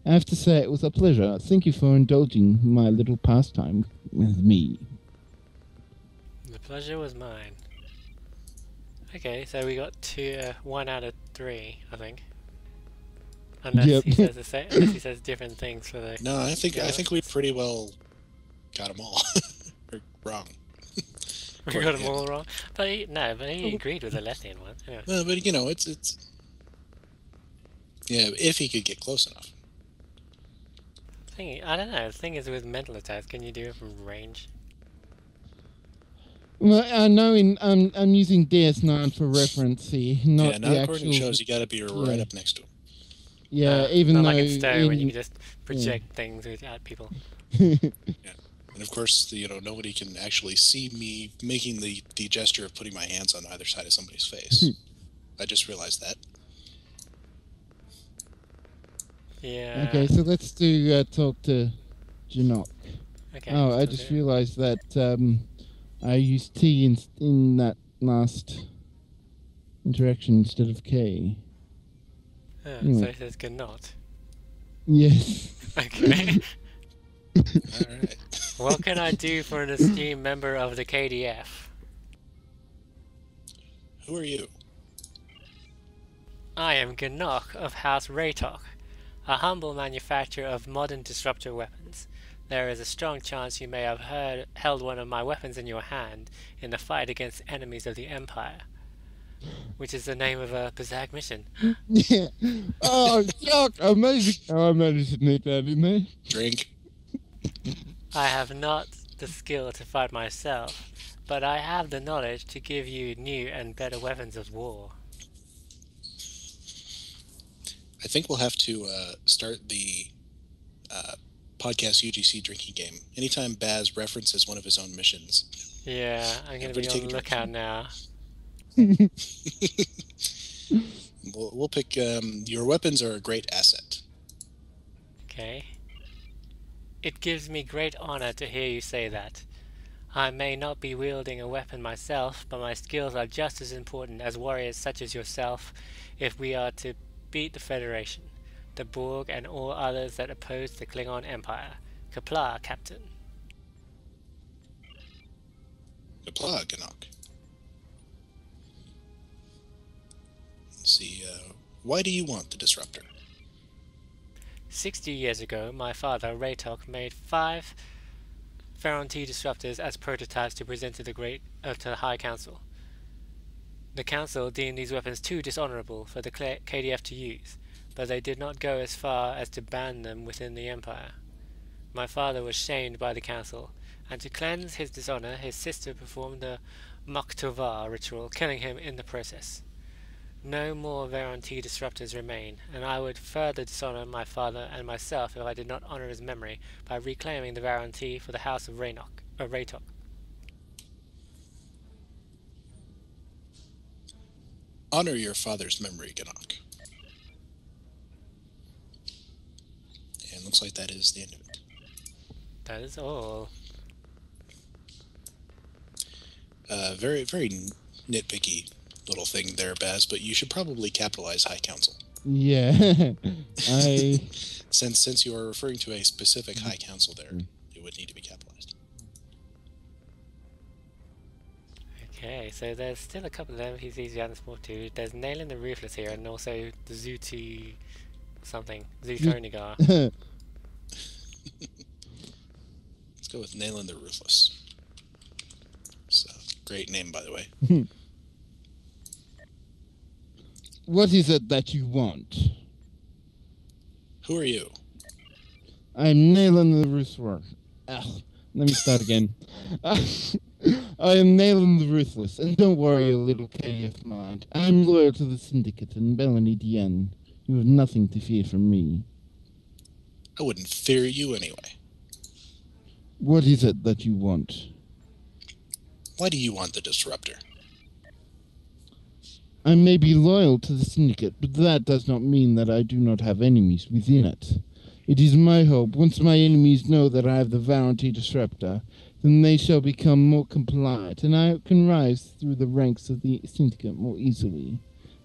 I have to say it was a pleasure. Thank you for indulging my little pastime with me.
The pleasure was mine. Okay, so we got 1 out of 3, I think. Unless he says unless he says different things for the.
No, I think we pretty well got them all or wrong.
We got them all wrong, but he agreed with the Lethian one. Yeah.
No, but it's yeah, if he could get close enough.
I don't know. The thing is, with mental attacks, can you do it from range?
Well, I know I'm using DS9 for reference here, not the
according to shows, you got to be right up next to him.
Yeah, even
not
though
like in stereo when you can just project things at people.
Yeah, and of course, nobody can actually see me making the gesture of putting my hands on either side of somebody's face. I just realized that.
Yeah.
Okay, so let's do talk to Janok.
Okay.
Oh, I just realized that I used T in that last interaction instead of K.
Oh,
Anyway.
so it says cannot.
Yes.
Okay.
Alright.
What can I do for an esteemed member of the KDF?
Who are you?
I am Ganok of House Raytok, a humble manufacturer of modern disruptor weapons. There is a strong chance you may have held one of my weapons in your hand in the fight against enemies of the Empire, which is the name of a Bazag mission.
Yeah. Oh, yuck! Amazing. Oh, I managed to sneak that in there.
Drink.
I have not the skill to fight myself, but I have the knowledge to give you new and better weapons of war.
I think we'll have to start the podcast UGC drinking game. Anytime Baz references one of his own missions.
Yeah, I'm going to be on the lookout now.
We'll pick... your weapons are a great asset.
Okay. It gives me great honor to hear you say that. I may not be wielding a weapon myself, but my skills are just as important as warriors such as yourself if we are to beat the Federation, the Borg, and all others that oppose the Klingon Empire. Kapla, Captain.
Kapla, Ganok. Let's see, why do you want the disruptor?
60 years ago, my father, Raytok, made 5 Pharaon T disruptors as prototypes to present to the High Council. The Council deemed these weapons too dishonorable for the KDF to use, but they did not go as far as to ban them within the Empire. My father was shamed by the Council, and to cleanse his dishonor, his sister performed the Maktovar ritual, killing him in the process. No more Pharaon T disruptors remain, and I would further dishonor my father and myself if I did not honor his memory by reclaiming the Pharaon T for the House of Raytok.
Honor your father's memory, Ganok. And looks like that is the end of it.
That is all.
Very, very nitpicky little thing there, Baz, but you should probably capitalize High Council.
Yeah.
Since you are referring to a specific High Council there, it would need to be capitalized.
Okay, so there's still a couple of NPCs you haven't spoken to. There's Nailing the Ruthless here, and also the Zuti something. Zutonigar.
Let's go with Nailing the Ruthless. It's a great name, by the way.
What is it that you want?
Who are you?
I'm Nailing the Ruthless. Let me start again. I am Nayland the Ruthless, and don't worry, your little KF mind. I'm loyal to the Syndicate and Melanie Dien. You have nothing to fear from me.
I wouldn't fear you anyway.
What is it that you want?
Why do you want the Disruptor?
I may be loyal to the Syndicate, but that does not mean that I do not have enemies within it. It is my hope, once my enemies know that I have the Valenti Disruptor, then they shall become more compliant, and I can rise through the ranks of the Syndicate more easily.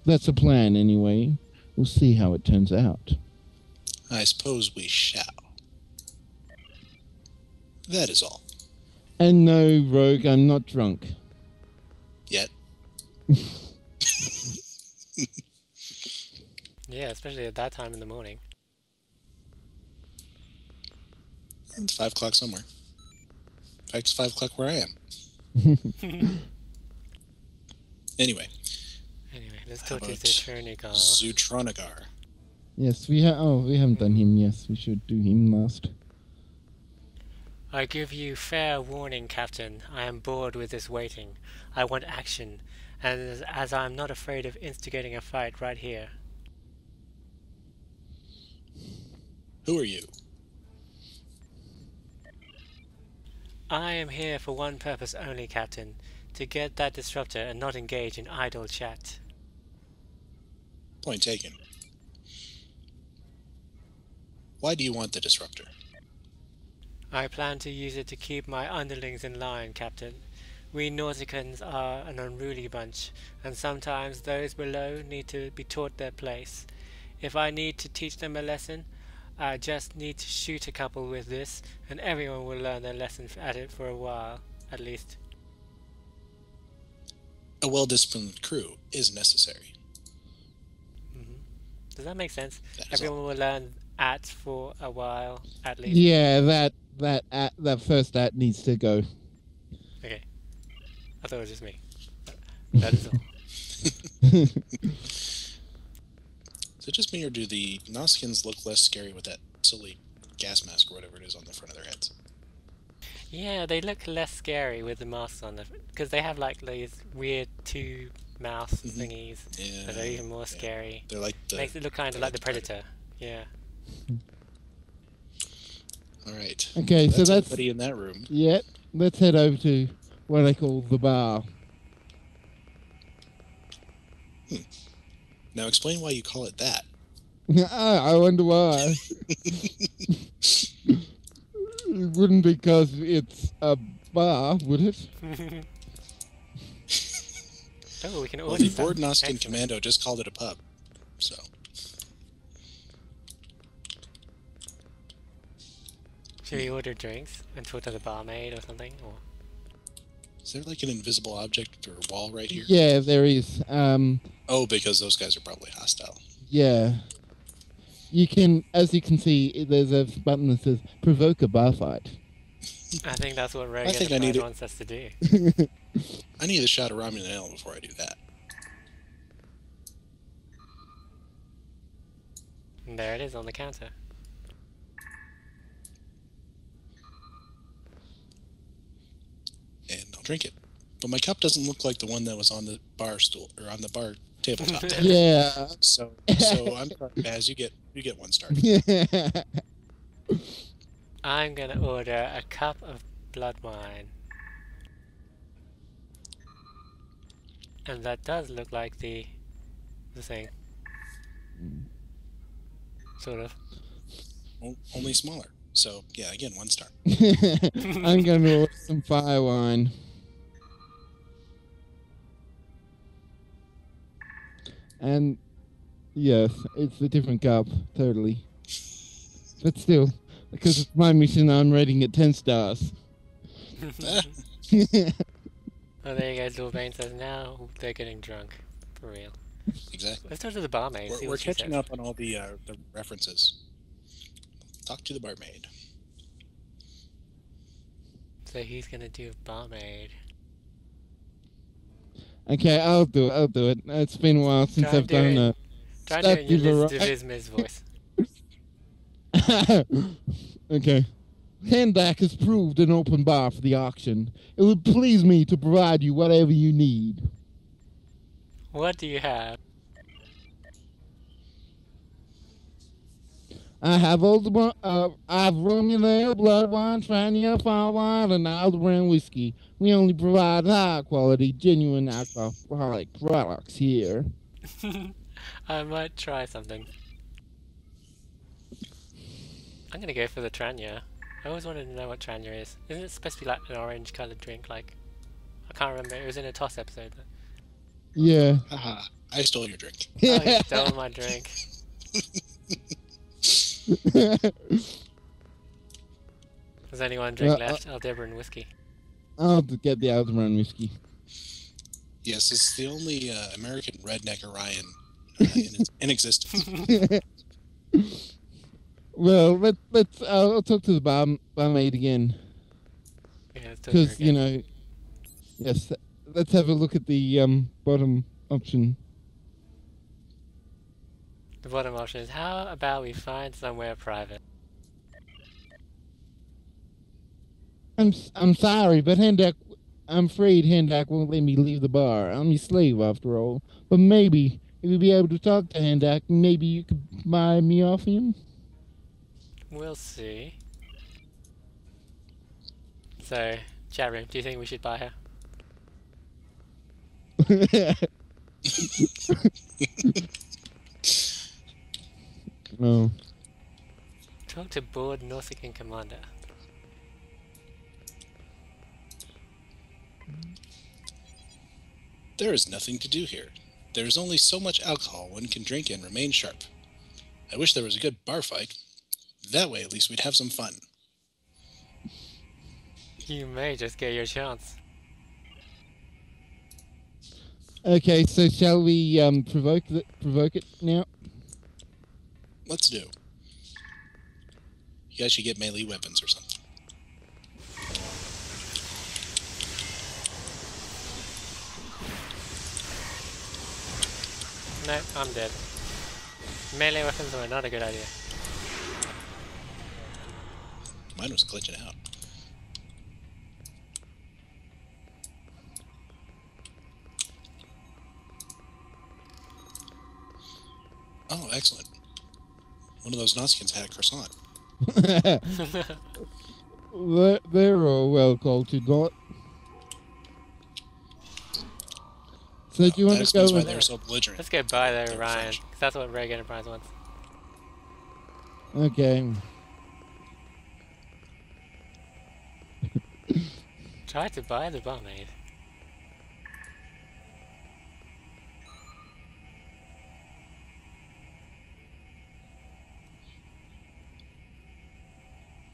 That's a plan, anyway. We'll see how it turns out.
I suppose we shall. That is all.
And no, Rogue, I'm not drunk.
Yet.
Yeah, especially at that time in the morning.
It's 5 o'clock somewhere. In fact, it's 5 o'clock where I am. Anyway,
let's
how
talk to
about
Zutronigar.
Zutronigar.
Yes, we haven't done him. Yes, we should do him last.
I give you fair warning, Captain. I am bored with this waiting. I want action, and as I am not afraid of instigating a fight right here.
Who are you?
I am here for one purpose only, Captain. To get that disruptor and not engage in idle chat.
Point taken. Why do you want the Disruptor?
I plan to use it to keep my underlings in line, Captain. We Nauticans are an unruly bunch, and sometimes those below need to be taught their place. If I need to teach them a lesson, I just need to shoot a couple with this, and everyone will learn their lesson at it for a while, at least.
A well-disciplined crew is necessary.
Does that make sense?
That is
Everyone will learn at for a while, at least.
Yeah, that first act needs to go.
Okay. I thought it was just me. That is all.
Is it just me, or do the Noskins look less scary with that silly gas mask or whatever it is on the front of their heads?
Yeah, they look less scary with the masks on, because they have like these weird two mouth thingies that are even more scary.
They're like
Makes it look kind of like the Predator. Yeah.
All right.
Okay, so that's
everybody in that room.
Yeah, let's head over to what I call the bar.
Now explain why you call it that.
I wonder why. It wouldn't because it's a bar, would it?
Oh, we can
Well,
order
the
some.
board Noskin
Excellent.
Commando just called it a pub, so.
Should we order drinks and talk to the barmaid or something? Or
Is there like an invisible object or wall right here?
Yeah, there is.
Oh, because those guys are probably hostile.
Yeah. You can, as you can see, there's a button that says provoke a bar fight.
I think that's what Rogue
think I need it.
wants us to do.
I need a shot of ramen and ale before I do that.
And there it is on the counter.
And I'll drink it. But my cup doesn't look like the one that was on the bar stool, or on the bar tabletop there.
Yeah.
So I'm sorry, Baz, you get one star.
I'm gonna order a cup of blood wine. And that does look like the thing. Sort of.
Only smaller. So yeah, again, 1 star.
I'm going to order some fire wine. And yes, it's a different cup, totally. But still, because it's my mission, I'm rating it 10 stars.
Oh, there you go, Lord says now they're getting drunk. For real.
Exactly.
Let's talk to the barmaid. see
We're
what she
catching
says.
up on all the references. Talk to the barmaid.
So he's gonna do a barmaid.
Okay, I'll do it. It's been a while since
Try
I've done a...
Try doing your
Statuary.
Liz DeVizmiz voice.
Okay. Hendak has proved an open bar for the auction. It would please me to provide you whatever you need.
What do you have?
I have I have rum in there, blood wine, Trania, fire wine, and Aldebaran whiskey. We only provide high quality, genuine alcoholic products here.
I might try something. I'm gonna go for the Tranya. I always wanted to know what Tranya is. Isn't it supposed to be like an orange coloured drink? Like, I can't remember. It was in a Toss episode. But...
Yeah.
Haha, I stole your drink.
Oh, you stole my drink. There's only one drink left, Aldebaran whiskey.
I'll get the Aldebaran whiskey.
Yes, it's the only American redneck Orion in existence.
Well, let's. I'll talk to the barmaid again.
Yeah,
because you know. Yes, let's have a look at the bottom option.
The bottom option is, how about we find somewhere private?
I'm sorry, but I'm afraid Hendak won't let me leave the bar. I'm his slave after all. But maybe if you'd be able to talk to Hendak, maybe you could buy me off him.
We'll see. So, chat room, do you think we should buy her?
No.
Talk to board Nautican commander.
There is nothing to do here. There is only so much alcohol one can drink and remain sharp. I wish there was a good bar fight. That way at least we'd have some fun.
You may just get your chance.
Okay, so shall we provoke it now?
Let's do. You guys should get melee weapons or something.
No, I'm dead. Melee weapons are not a good idea.
Mine was glitching out. Oh, excellent. One of those Nausicaans had a croissant.
They're all well cultured, lot. So do you want to go
why they're so belligerent.
Let's go buy there, Ryan, because that's what Rogue Enterprise wants.
Okay.
Try to buy the barmaid.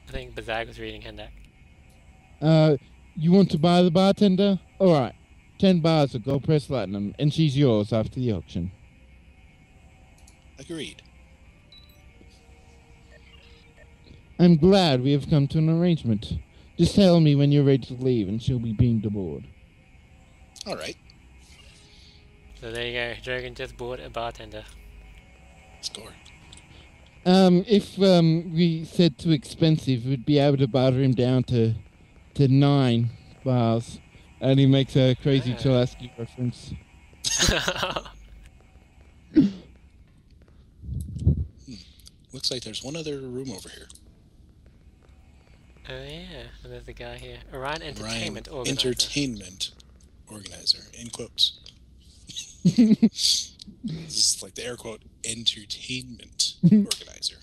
I think Bazag was reading Hendak.
You want to buy the bartender? Alright. 10 bars of gold press platinum, and she's yours after the auction.
Agreed.
I'm glad we have come to an arrangement. Just tell me when you're ready to leave, and she'll be beamed aboard.
All right.
So there you go. Drogyn just bought a bartender.
Score.
If we said too expensive, we'd be able to barter him down to 9 bars. And he makes a crazy Chalaski reference.
Looks like there's one other room over here.
Oh yeah, and there's a guy here. Orion Entertainment Organizer.
Entertainment Organizer, in quotes. This is like the air quote, entertainment organizer.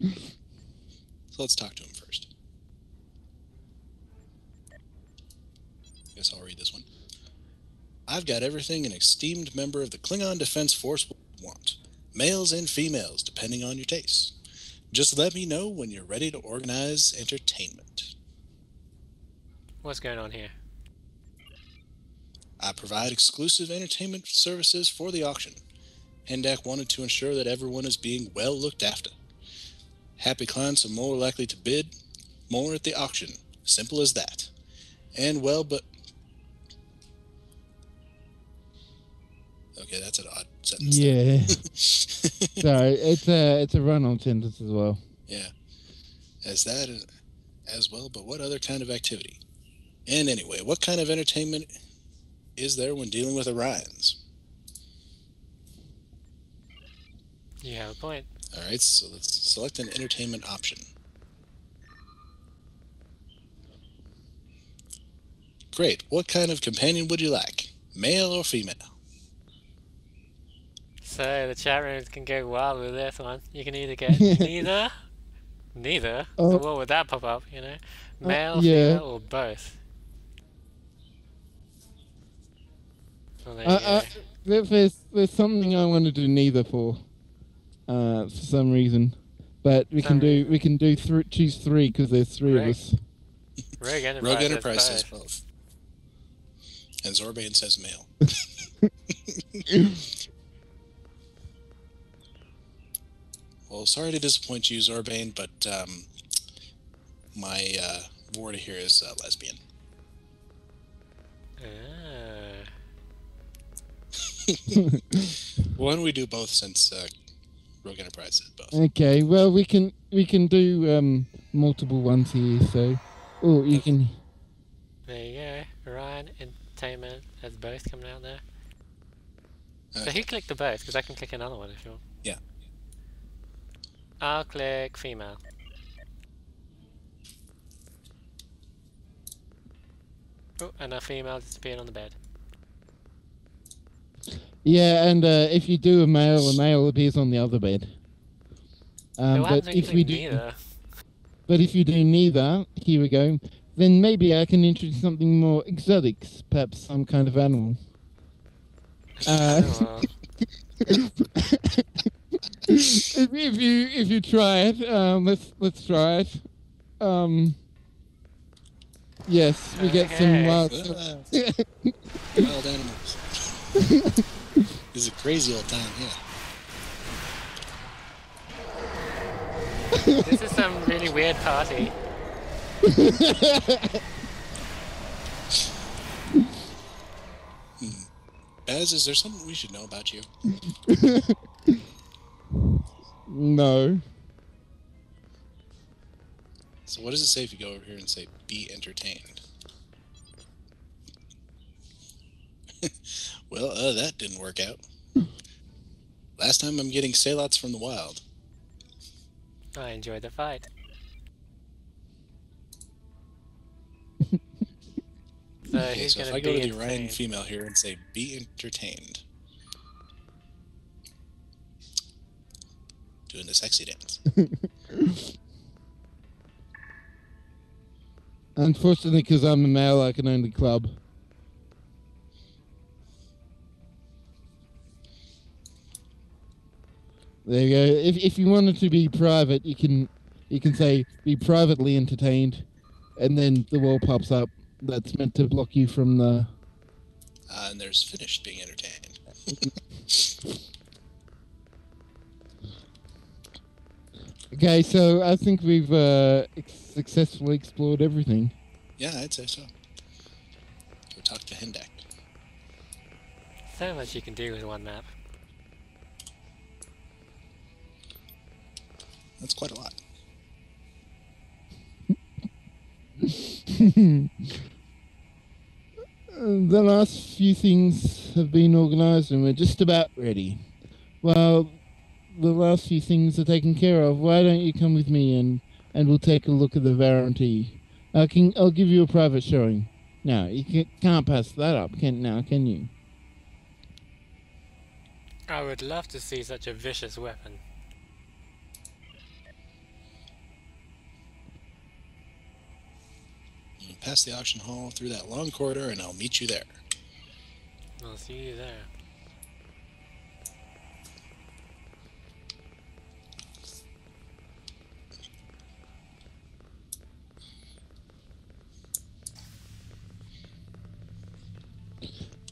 So let's talk to him first. Guess I'll read this one. I've got everything an esteemed member of the Klingon Defense Force would want. Males and females, depending on your tastes. Just let me know when you're ready to organize entertainment.
What's going on here?
I provide exclusive entertainment services for the auction. Hendak wanted to ensure that everyone is being well looked after. Happy clients are more likely to bid more at the auction. Simple as that. And well, but... Okay, that's an odd sentence.
Yeah. Sorry, it's a run-on sentence as well.
Yeah. As that as well, but what other kind of activity? And anyway, what kind of entertainment is there when dealing with Orions?
You have a point.
Alright, so let's select an entertainment option. Great. What kind of companion would you like? Male or female?
So the chat rooms can go wild with this one. You can either get neither. Neither?
Oh.
So what would that pop up, you know? Male,
yeah.
female, or both? Well, there you go.
There's something I want to do neither for some reason, but we can do choose three because there's three of us.
Rogue
Rogue
Enterprise
Enterprise
says
says both. And Zorbane says male. Well, sorry to disappoint you, Zorbane, but my Vorta here is lesbian. Why don't we do both since Rogue Enterprise said both?
Okay, well we can do multiple ones here. So, oh, you can.
There you go. Orion Entertainment has both coming out there.
Okay.
So who clicked the both? Because I can click another one if you want.
Yeah.
I'll click female. Oh, and a female disappeared on the bed.
Yeah, and if you do a male appears on the other bed. But if we do,
neither.
but if you do neither, here we go. Then maybe I can introduce something more exotic, perhaps some kind of animal. If you try it, let's try it. Yes, we get some wild
wild animals. This is a crazy old time, yeah.
This is some really weird party.
Baz, is there something we should know about you?
No.
So what does it say if you go over here and say, be entertained? Well, that didn't work out. Last time I'm getting Salots from the wild.
I enjoyed the fight. So
Okay,
who's
so if
gonna
I go
be
to the Orion
entertained?
female here and say, be entertained. Doing the sexy dance.
Unfortunately, because I'm a male, I can only club. There you go. If you wanted to be private, you can say be privately entertained, and then the wall pops up. That's meant to block you from the.
And there's finished being entertained.
Okay, so I think we've successfully explored everything.
Yeah, I'd say so. Go talk to Hendak.
So much you can do with one map.
That's quite a lot.
The last few things have been organised and we're just about ready. Well, the last few things are taken care of. Why don't you come with me and we'll take a look at the Varieté. I'll give you a private showing. Now, you can't pass that up, can you?
I would love to see such a vicious weapon.
Past the auction hall through that long corridor and I'll meet you there.
I'll see you there.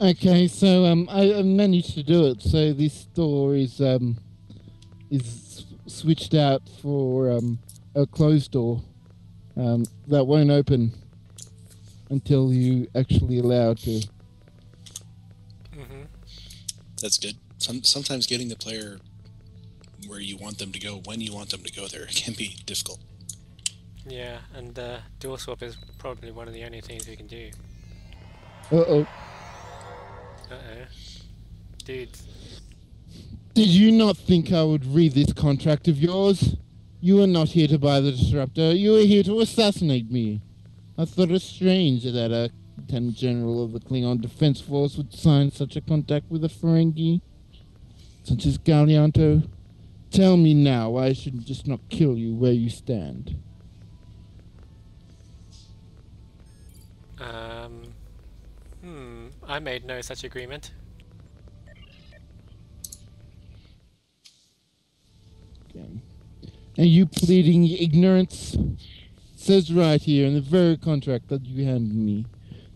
Okay, so I managed to do it. So this door is switched out for a closed door that won't open until you actually allow it to.
Mm-hmm.
That's good. Sometimes getting the player where you want them to go, when you want them to go there, can be difficult.
Yeah, and door swap is probably one of the only things we can do.
Uh-oh.
Uh-oh. Dudes.
Did you not think I would read this contract of yours? You are not here to buy the disruptor. You are here to assassinate me. I thought it strange that a Lieutenant General of the Klingon Defense Force would sign such a contract with a Ferengi, such as Gallianto. Tell me now why I should just not kill you where you stand.
I made no such agreement.
Okay. And you pleading ignorance? Says right here in the very contract that you handed me.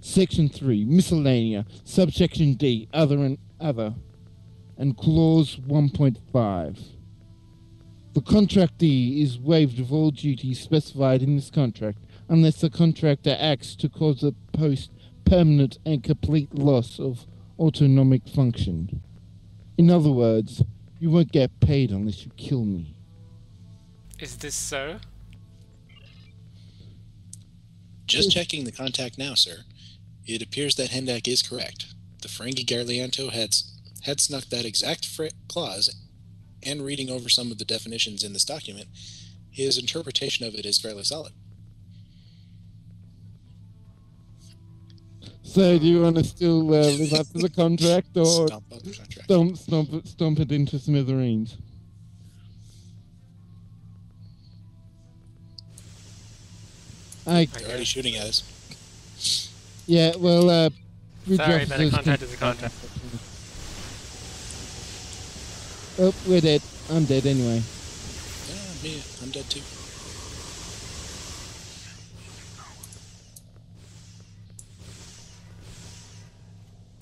Section 3, Miscellanea, Subsection D, Other, and Clause 1.5. The contractee is waived of all duties specified in this contract unless the contractor acts to cause the post permanent and complete loss of autonomic function. In other words, you won't get paid unless you kill me.
Is this so?
Just checking the contact now, sir. It appears that Hendak is correct. The Ferengi Garlianto had snuck that exact clause, and reading over some of the definitions in this document, his interpretation of it is fairly solid.
So do you want to still live up to the contract, or
Stomp out the contract.
stomp it into smithereens?
They're already shooting at us.
Yeah, well,
Sorry, but a contract is a contract.
Oh, we're dead. I'm dead anyway.
Yeah, me, I'm dead too.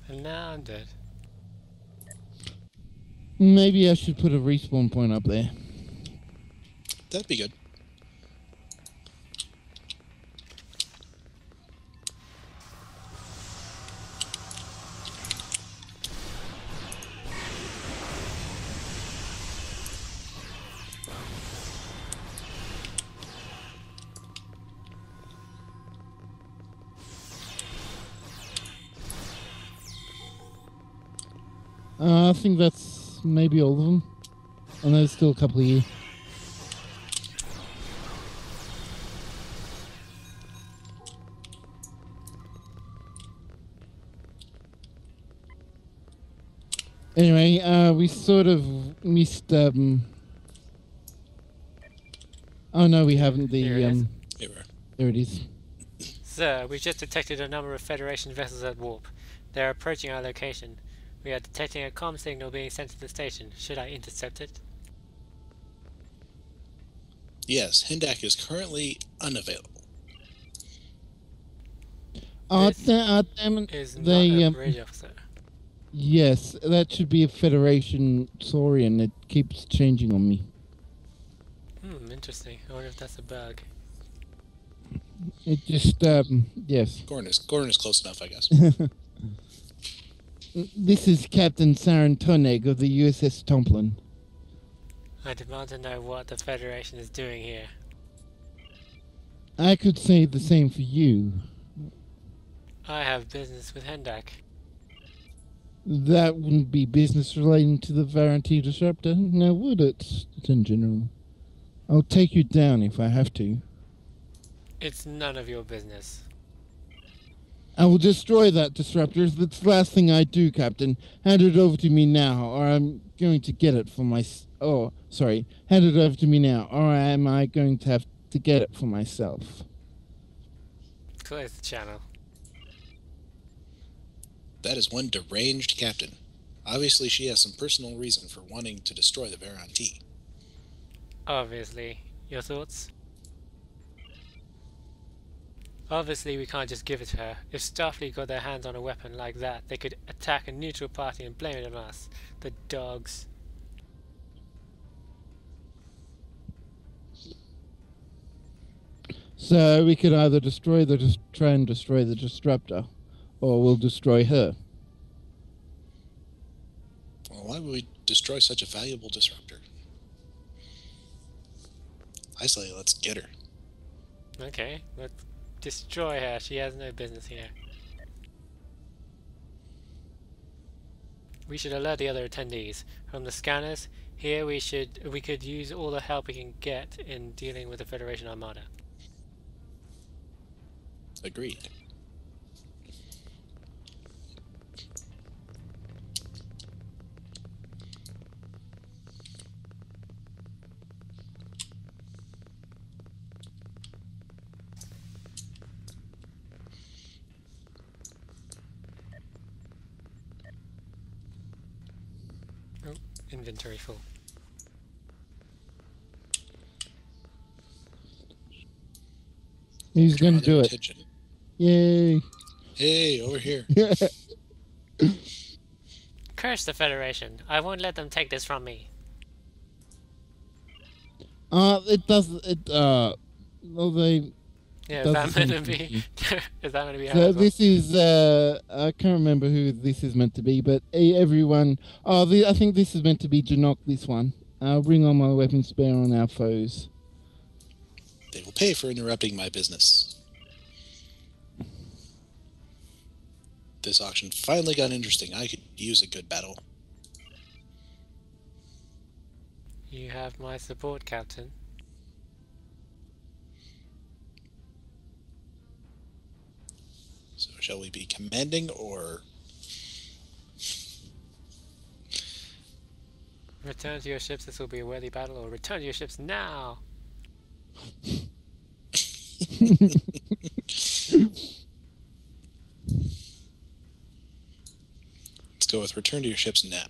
And now I'm dead.
Maybe I should put a respawn point up there.
That'd be good.
I think that's maybe all of them. And there's still a couple of you. Anyway, we sort of missed, oh no, we haven't.
Here it is.
There it is.
Sir, we've just detected a number of Federation vessels at warp. They are approaching our location. We are detecting a comm signal being sent to the station. Should I intercept it?
Yes, Hendak is currently unavailable.
Damn it.
Is not
They,
a bridge officer.
Yes, that should be a Federation Saurian. It keeps changing on me.
Interesting. I wonder if that's a bug.
It just, yes.
Gorn is close enough, I guess.
This is Captain Saren Toneg of the USS Tomplin.
I demand to know what the Federation is doing here.
I could say the same for you.
I have business with Hendak.
That wouldn't be business relating to the Varanti Disruptor, now would it, in general? I'll take you down if I have to.
It's none of your business.
I will destroy that disruptor. That's the last thing I do, Captain. Hand it over to me now, or I'm going to get it for my... Oh, sorry. Hand it over to me now, or am I going to have to get it for myself?
Close the channel.
That is one deranged captain. Obviously, she has some personal reason for wanting to destroy the Varanti.
Obviously. Your thoughts? Obviously, we can't just give it to her. If Starfleet got their hands on a weapon like that, they could attack a neutral party and blame it on us. The dogs.
So we could either try and destroy the disruptor, or we'll destroy her.
Well, why would we destroy such a valuable disruptor? I say let's get her.
Okay, let's destroy her. She has no business here. We should alert the other attendees. From the scanners, here we could use all the help we can get in dealing with the Federation Armada.
Agreed.
Oh, inventory full.
Who's going to do it?
Attention.
Yay!
Hey, over here.
Curse the Federation! I won't let them take this from me.
It does. Well, they.
Yeah, is that meant to be? Is that meant to be?
So this is. I can't remember who this is meant to be, but everyone. I think this is meant to be Janok. This one. I'll bring all my weapons to bear on our foes.
They will pay for interrupting my business. This auction finally got interesting. I could use a good battle.
You have my support, Captain.
So shall we be commanding or...
Return to your ships, this will be a worthy battle, or return to your ships now!
Let's go with return to your ships now.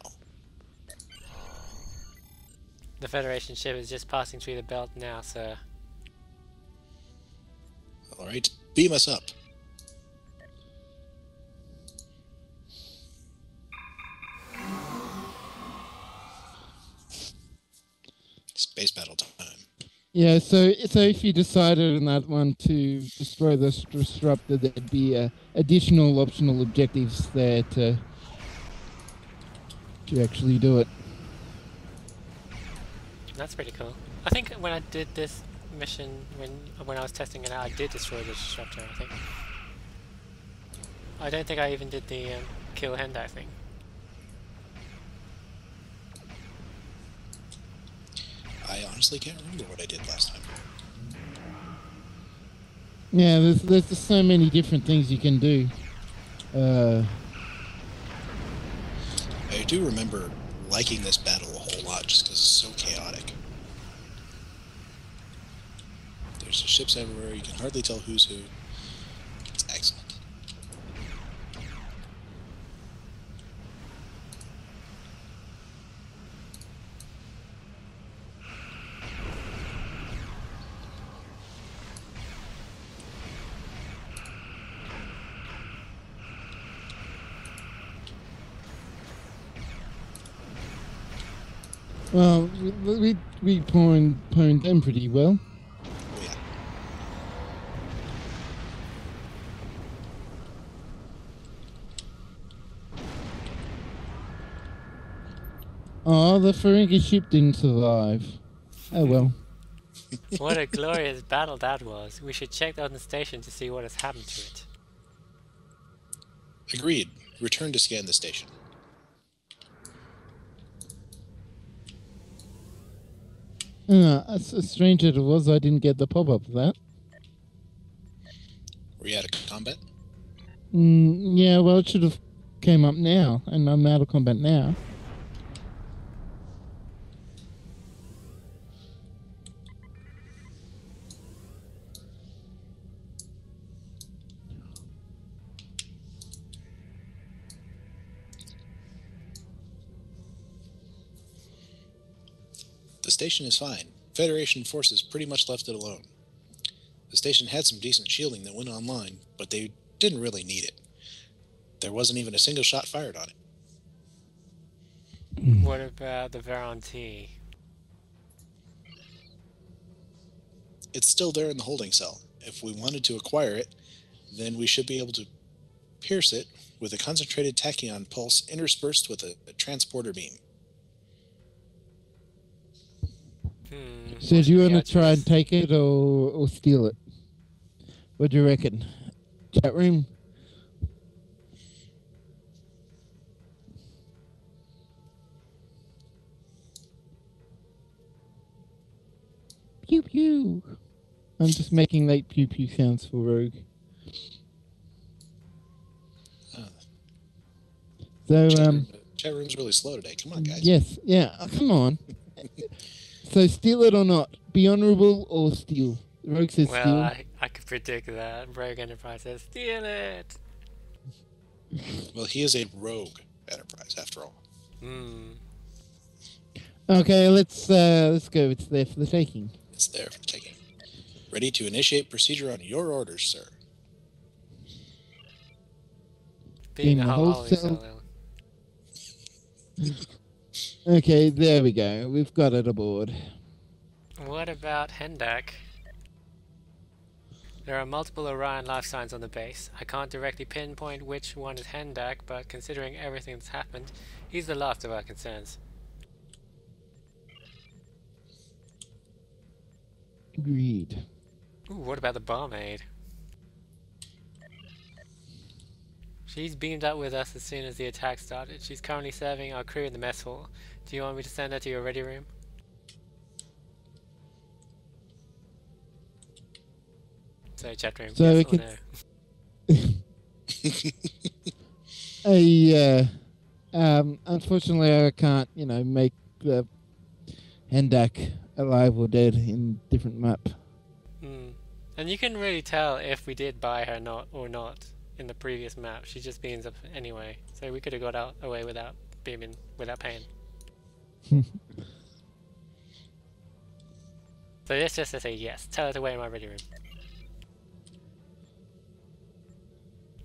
The Federation ship is just passing through the belt now, sir.
Alright, beam us up. Space battle time.
Yeah, so if you decided on that one to destroy the disruptor, there'd be additional optional objectives there to actually do it.
That's pretty cool. I think when I did this mission, when I was testing it out, I did destroy the disruptor, I think. I don't think I even did the kill Hendai thing.
I honestly can't remember what I did last time.
Yeah, there's just so many different things you can do.
I do remember liking this battle a whole lot just because it's so chaotic. There's ships everywhere, you can hardly tell who's who. It's excellent.
Well, we pwned them pretty well.
Oh, yeah.
Oh, the Ferengi ship didn't survive. Oh well.
What a glorious battle that was. We should check on the station to see what has happened to it.
Agreed. Return to scan the station.
As strange as it was, I didn't get the pop-up of that.
Were you out of combat?
Yeah, well, it should have came up now, and I'm out of combat now.
The station is fine. Federation forces pretty much left it alone. The station had some decent shielding that went online, but they didn't really need it. There wasn't even a single shot fired on it.
What about the Varanti?
It's still there in the holding cell. If we wanted to acquire it, then we should be able to pierce it with a concentrated tachyon pulse interspersed with a transporter beam.
So do you want to try and take it or steal it? What do you reckon? Chat room? Pew pew. I'm just making late pew pew sounds for Rogue. So
chat room's really slow today. Come on, guys.
Yes, yeah. Come on. So steal it or not? Be honourable or steal? Rogue says steal.
Well, I could predict that. Rogue Enterprise says, steal it!
Well, he is a rogue enterprise, after all.
Okay, let's go. It's there for the taking.
It's there for the taking. Ready to initiate procedure on your orders, sir.
Being a whole
wholesale. Okay, there we go. We've got it aboard.
What about Hendak? There are multiple Orion life signs on the base. I can't directly pinpoint which one is Hendak, but considering everything that's happened, he's the last of our concerns.
Agreed.
Ooh, what about the barmaid? She's beamed up with us as soon as the attack started. She's currently serving our crew in the mess hall. Do you want me to send her to your ready room? So, chat room.
So
yes
we
or
can... unfortunately, I can't, make the Hendak alive or dead in different map.
And you can really tell if we did buy her or not in the previous map. She just beams up anyway, so we could have got away without beaming, without paying. So let's just say yes. Tell her to wait in my ready room.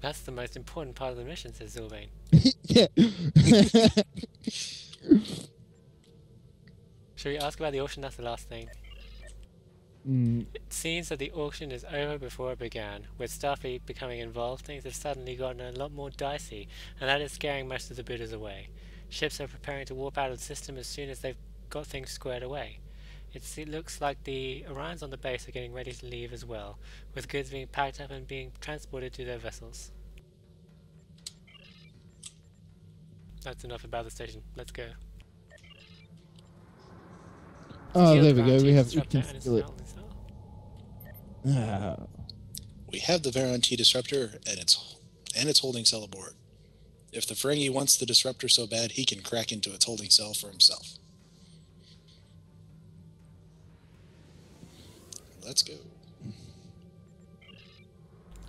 That's the most important part of the mission, says Zylvain.
Yeah.
Should we ask about the auction? That's the last thing. It seems that the auction is over before it began. With Starfleet becoming involved, things have suddenly gotten a lot more dicey, and that is scaring most of the bidders away. Ships are preparing to warp out of the system as soon as they've got things squared away. It looks like the Orions on the base are getting ready to leave as well, with goods being packed up and being transported to their vessels. That's enough about the station. Let's go.
Oh, there we go. We have
Disruptor
can
and
steal it.
its cell.
We have the Varon T disruptor and its holding cell aboard. If the Ferengi wants the disruptor so bad, he can crack into its holding cell for himself. Let's go.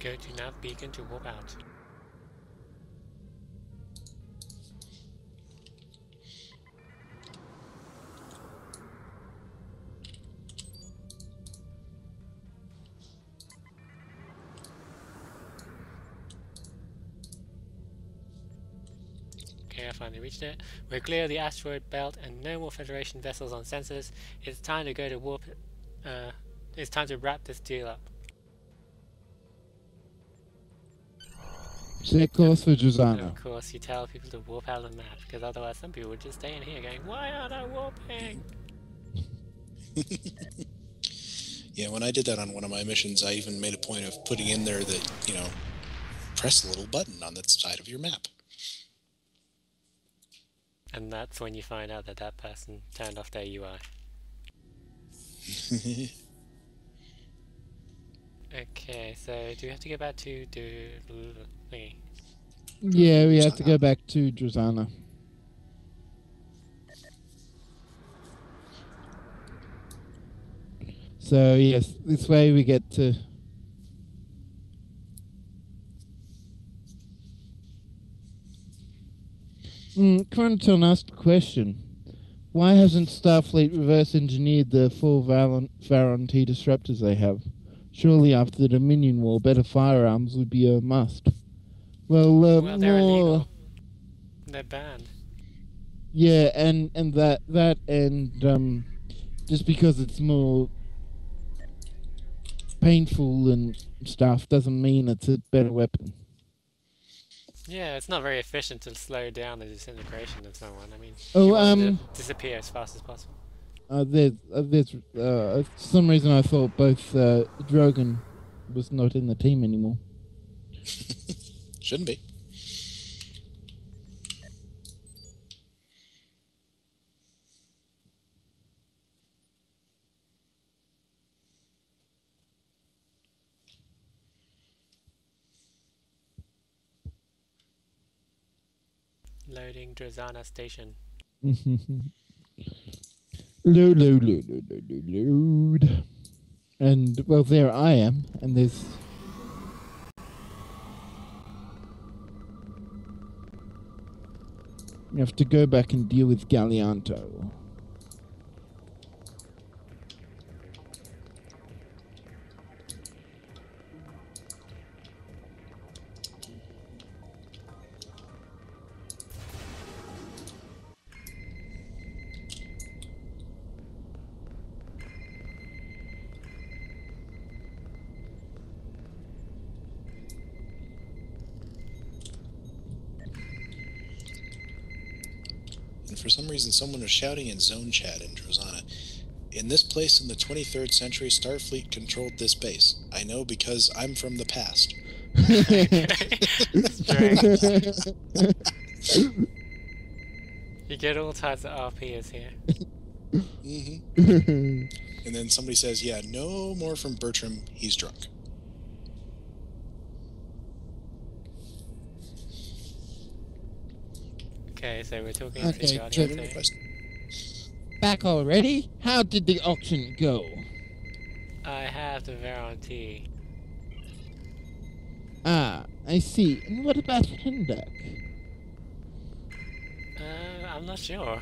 Go to nav beacon to warp out. Okay, I finally reached it. We're clear of the asteroid belt and no more Federation vessels on sensors. It's time to go to warp. It's time to wrap this deal up.
Set course for
And
Drozana.
of course, you tell people to warp out of the map, because otherwise some people would just stay in here going, why aren't I warping?
Yeah, when I did that on one of my missions, I even made a point of putting in there that, press the little button on the side of your map.
And that's when you find out that that person turned off their UI. Okay, so do we have to go back to thingy?
Yeah, we have to go back to Drozana. So yes, this way we get to... Chronoton asked a question. Why hasn't Starfleet reverse engineered the 4 Varon T disruptors they have? Surely after the Dominion War, better firearms would be a must. Well,
They're illegal. They're banned.
Yeah, and that and just because it's more painful and stuff doesn't mean it's a better weapon.
Yeah, it's not very efficient to slow down the disintegration of someone. I mean,
Oh,
you want them to disappear as fast as possible.
For some reason I thought both Drogon was not in the team anymore.
Shouldn't be.
Loading Drozana station.
Load. And, well, there I am, and there's... You have to go back and deal with Gallianto.
And for some reason, someone was shouting in zone chat in Drozana. In this place in the 23rd century, Starfleet controlled this base. I know because I'm from the past.
You get all types of RPers here.
And then somebody says, yeah, no more from Bertram, he's drunk.
Okay, so we're talking
Okay,
to
good. Back already? How did the auction go?
I have the guarantee.
Ah, I see. And what about Hendak?
I'm not sure.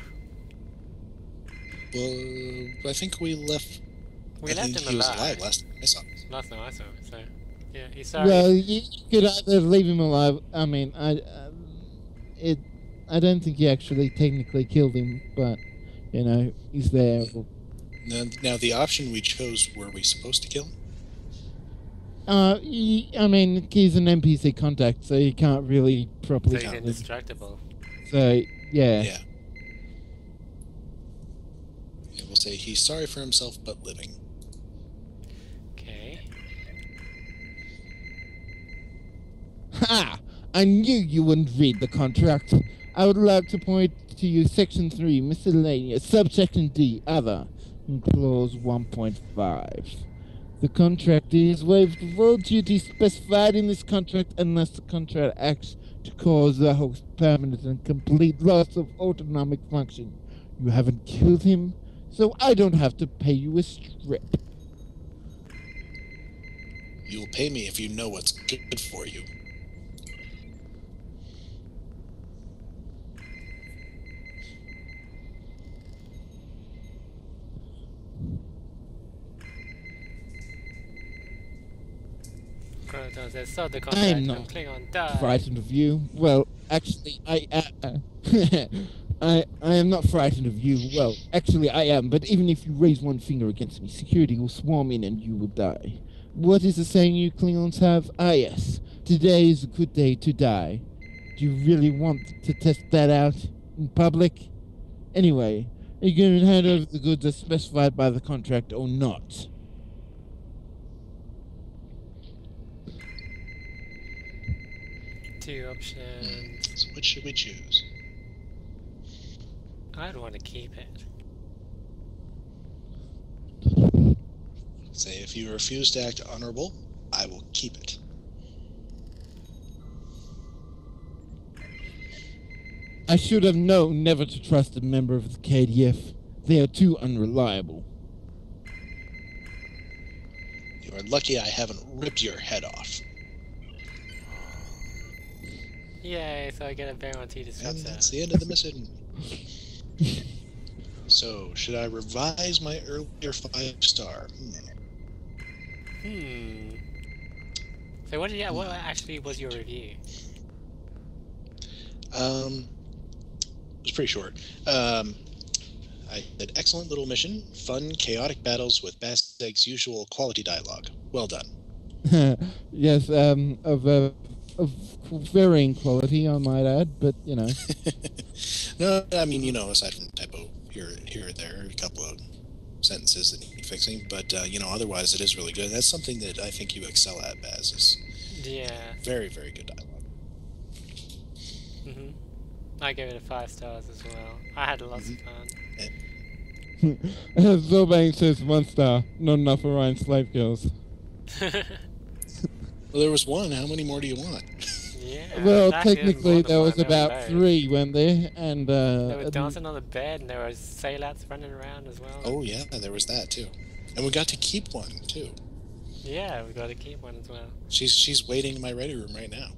Well, I think we left...
We
I
left
think
him
he was
alive.
alive last time I saw him.
Last time I saw him, so... Yeah, he's sorry.
Well, you could either leave him alive. I mean, I don't think you actually technically killed him, but, you know, he's there.
Now, the option we chose, were we supposed to kill him?
I mean, he's an NPC contact, so you can't really properly
So he's
kill him.
indestructible.
So, yeah.
Yeah. We'll say he's sorry for himself, but living.
Okay.
Ha! I knew you wouldn't read the contract. I would like to point to you Section 3, Miscellaneous, Subsection D, Other, in Clause 1.5. The contractee is waived of all duties specified in this contract unless the contract acts to cause the host permanent and complete loss of autonomic function. You haven't killed him, so I don't have to pay you a strip.
You'll pay me if you know what's good for you.
Chronoton says, start the contract.
I'm not
Klingon die.
frightened of you. Well, actually, I am not frightened of you. Well, actually, I am. But even if you raise one finger against me, security will swarm in and you will die. What is the saying you Klingons have? Ah, yes. Today is a good day to die. Do you really want to test that out in public? Anyway, are you going to hand over the goods as specified by the contract or not?
Two options.
So which should we choose?
I'd want to keep it.
Say, if you refuse to act honorable, I will keep it.
I should have known never to trust a member of the KDF. They are too unreliable.
You are lucky I haven't ripped your head off.
Yay, so I get a guarantee to
And
disrupt
that's
that.
the end of the mission. So, should I revise my earlier 5-star?
So what actually was your review?
It was pretty short. I said, excellent little mission, fun, chaotic battles with Bazag's usual quality dialogue. Well done.
Yes, of varying quality, I might add, but, you know.
No, I mean, you know, aside from typo here or there, a couple of sentences that need fixing, but you know, otherwise it is really good. That's something that I think you excel at, Baz. Is very, very good dialogue.
I gave it a 5 stars as well. I had lots of fun.
Zorbang says 1 star. Not enough Orion slave girls.
Well, there was 1. How many more do you want?
Yeah.
Well, technically there was about 3, weren't there? And
they were dancing on the bed, and there were sailats running around as well.
Oh yeah, there was that too. And we got to keep 1 too.
Yeah, we got to keep 1 as well.
She's waiting in my ready room right now.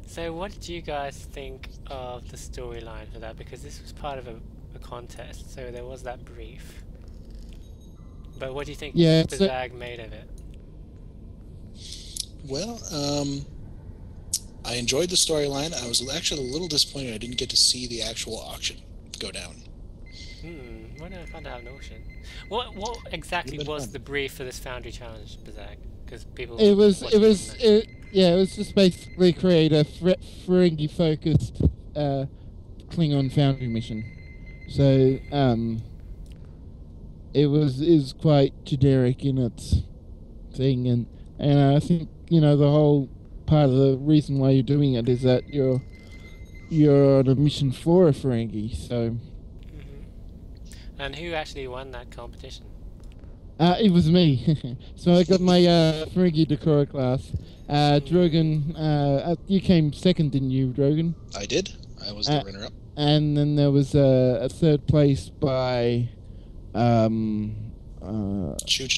So what did you guys think of the storyline for that? Because this was part of a contest, so there was that brief. But what do you think Bazag made of it?
Well, I enjoyed the storyline. I was actually a little disappointed I didn't get to see the actual auction go down.
Why not fun to have an auction? What exactly was the brief for this Foundry Challenge, Bazag? Because people... It was
just basically create a Ferengi-focused Klingon Foundry mission. So, it was quite generic in its thing, and I think, you know, the whole part of the reason why you're doing it is that you're on a mission for a Ferengi, so...
And who actually won that competition?
It was me. So I got my Ferengi Decora class. Drogyn, you came second, didn't you, Drogyn?
I did. I was the runner-up.
And then there was a 3rd place by...
Chooch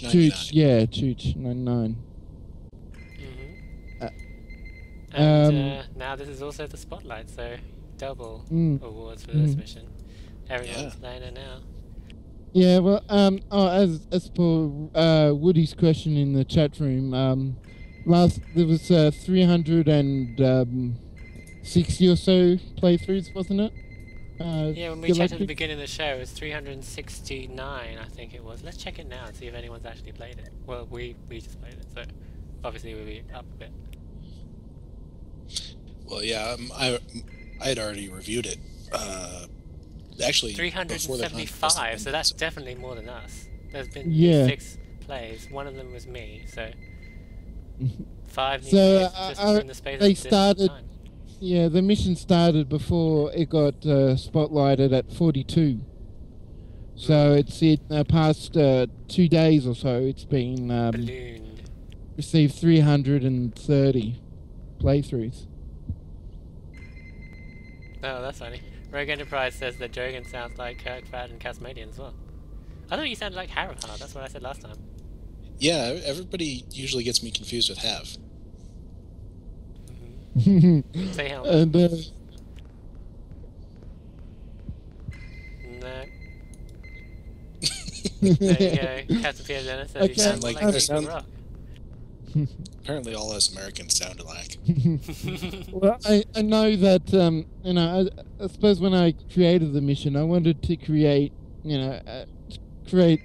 99.
Chooch 99.
Now this is also the Spotlight, so double awards for this mission. Everyone's playing it now.
Yeah, well, as for Woody's question in the chat room, there was 360 or so playthroughs, wasn't it?
Yeah, when we checked at the beginning of the show, it was 369, I think it was. Let's check it now and see if anyone's actually played it. Well, we just played it, so obviously we'll be up a bit.
Well, yeah, I had already reviewed it. Actually,
375, so that's definitely more than us. There's been 6 plays. One of them was me, so 5 new plays just in the space of this time.
Yeah, the mission started before it got spotlighted at 42. So it's past 2 days or so. It's been
ballooned.
Received 330 playthroughs.
Oh, that's funny. Rogue Enterprise says that Drogyn sounds like kirkfat and Casmodian as well. I thought you sounded like Harahar. That's what I said last time.
Yeah, everybody usually gets me confused with Hav.
Say hello.
And,
No. There you go. CaptPFDennis says you sound like Super Rock.
Apparently all us Americans sound alike.
Well, I know that, you know, I suppose when I created the mission, I wanted to create, you know, bring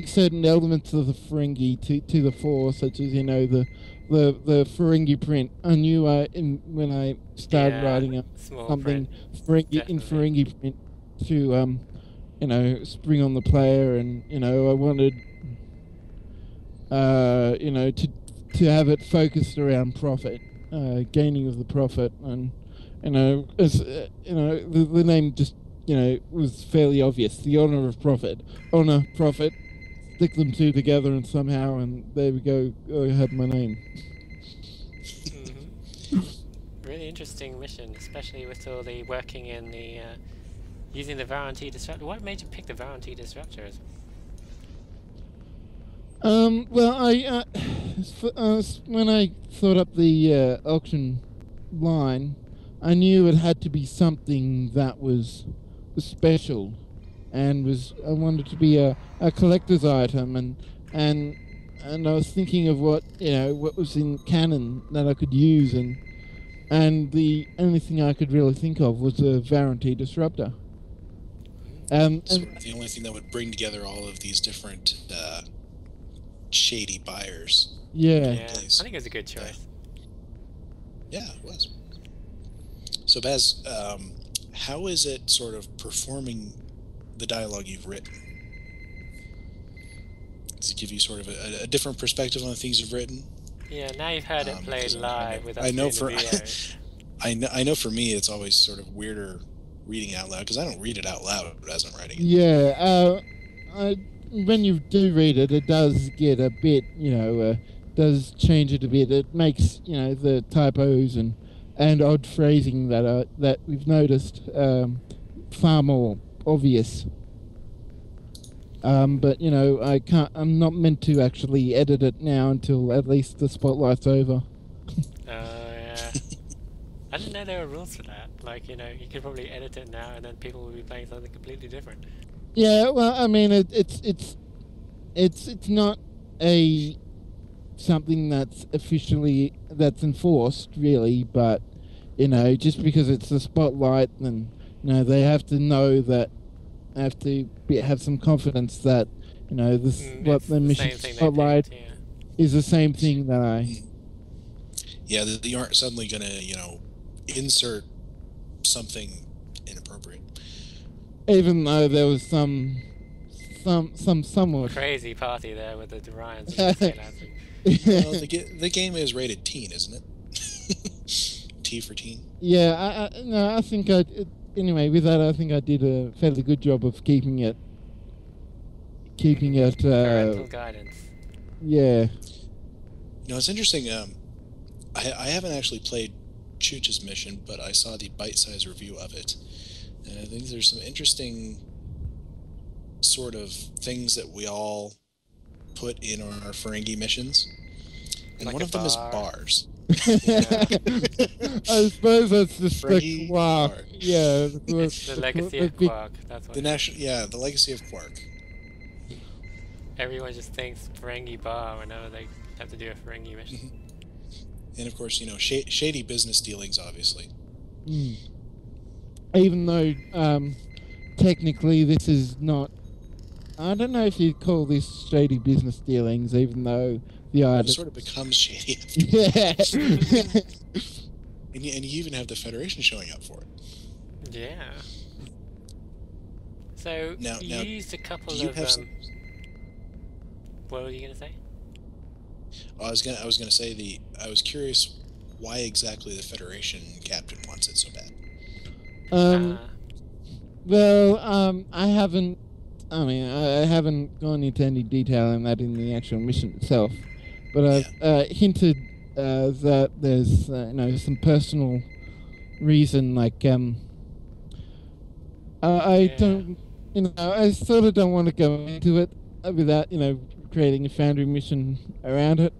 certain elements of the Ferengi to the fore, such as, you know, the Ferengi print. I knew when I started writing up something Ferengi print to, you know, spring on the player, and, you know, I wanted, you know, to have it focused around profit, gaining of the profit, and, you know, as you know, the name just, you know, was fairly obvious. The honor of profit, profit, stick them two together, and somehow, and there we go. I had my name.
Really interesting mission, especially with all the working in the using the Varanti disruptor. What made you pick the Varanti disruptors?
Well, when I thought up the auction line, I knew it had to be something that was special, and I wanted to be a collector's item, and I was thinking of what was in canon that I could use, and the only thing I could really think of was a Varanti disruptor.
Sort of the only thing that would bring together all of these different shady buyers.
Yeah, I think it was a good choice.
Yeah, it was. So Baz, how is it sort of performing the dialogue you've written? to give you sort of a different perspective on the things you've written.
Yeah, now you've heard it played live with us
I know
doing
for
the videos.
I know for me it's always sort of weirder reading out loud because I don't read it out loud as I'm writing it.
Yeah, when you do read it, it does get a bit, does change it a bit. It makes, the typos and odd phrasing that we've noticed far more obvious. But I'm not meant to actually edit it now until at least the spotlight's over.
Yeah. I didn't know there were rules for that. Like, you could probably edit it now and then people will be playing something completely different.
Yeah, well, I mean, it's not something that's officially enforced really, but just because it's the spotlight, then they have to know that. Have to have some confidence that what the mission spotlight is the same thing that I.
Yeah, that you aren't suddenly gonna insert something inappropriate.
Even though there was some somewhat
crazy party there with the Ryans.
Well, the game is rated teen, isn't it? T for teen.
Yeah, I think anyway, with that, I think I did a fairly good job of keeping it.
Parental guidance.
Yeah.
It's interesting. I haven't actually played Chooch's mission, but I saw the bite-sized review of it, and I think there's some interesting sort of things that we all put in our Ferengi missions, and
like
one of them is bars.
I suppose that's just the quark. Yeah,
it's the legacy of quark. That's what
the legacy of quark.
Everyone just thinks Ferengi bar whenever they have to do a Ferengi mission.
And of course, shady business dealings, obviously.
Even though technically this is not. I don't know if you'd call this shady business dealings, even though the
it sort of becomes shady.
Yeah.
and you even have the Federation showing up for it.
Yeah. So
now,
you used a couple of. What were you gonna say?
I was gonna say I was curious why exactly the Federation captain wants it so bad.
Well, I haven't gone into any detail on that in the actual mission itself, but I've hinted that there's some personal reason, like I don't, I sort of don't want to go into it without creating a Foundry mission around it.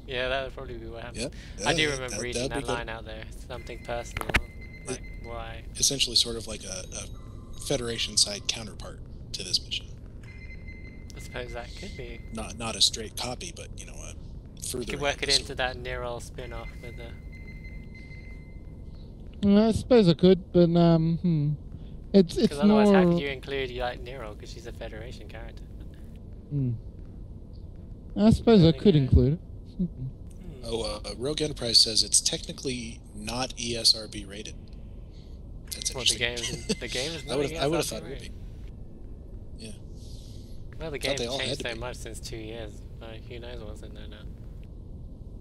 Yeah, that would probably be what happened.
Yeah,
I do remember reading that line out there. Something personal, like why?
Essentially, sort of like a Federation side counterpart to this mission.
I suppose that could be.
Not a straight copy, but a further.
You could work it into that Nirol spin-off with the.
I suppose I could, but it's
because otherwise, how could you include Nirol because she's a Federation character?
I suppose I could include it.
Rogue Enterprise says it's technically not ESRB rated. That's
what,
interesting.
the game is not
I would have thought it would be. Yeah.
Well, the game's changed so much since 2 years. Like, who knows what's in there now?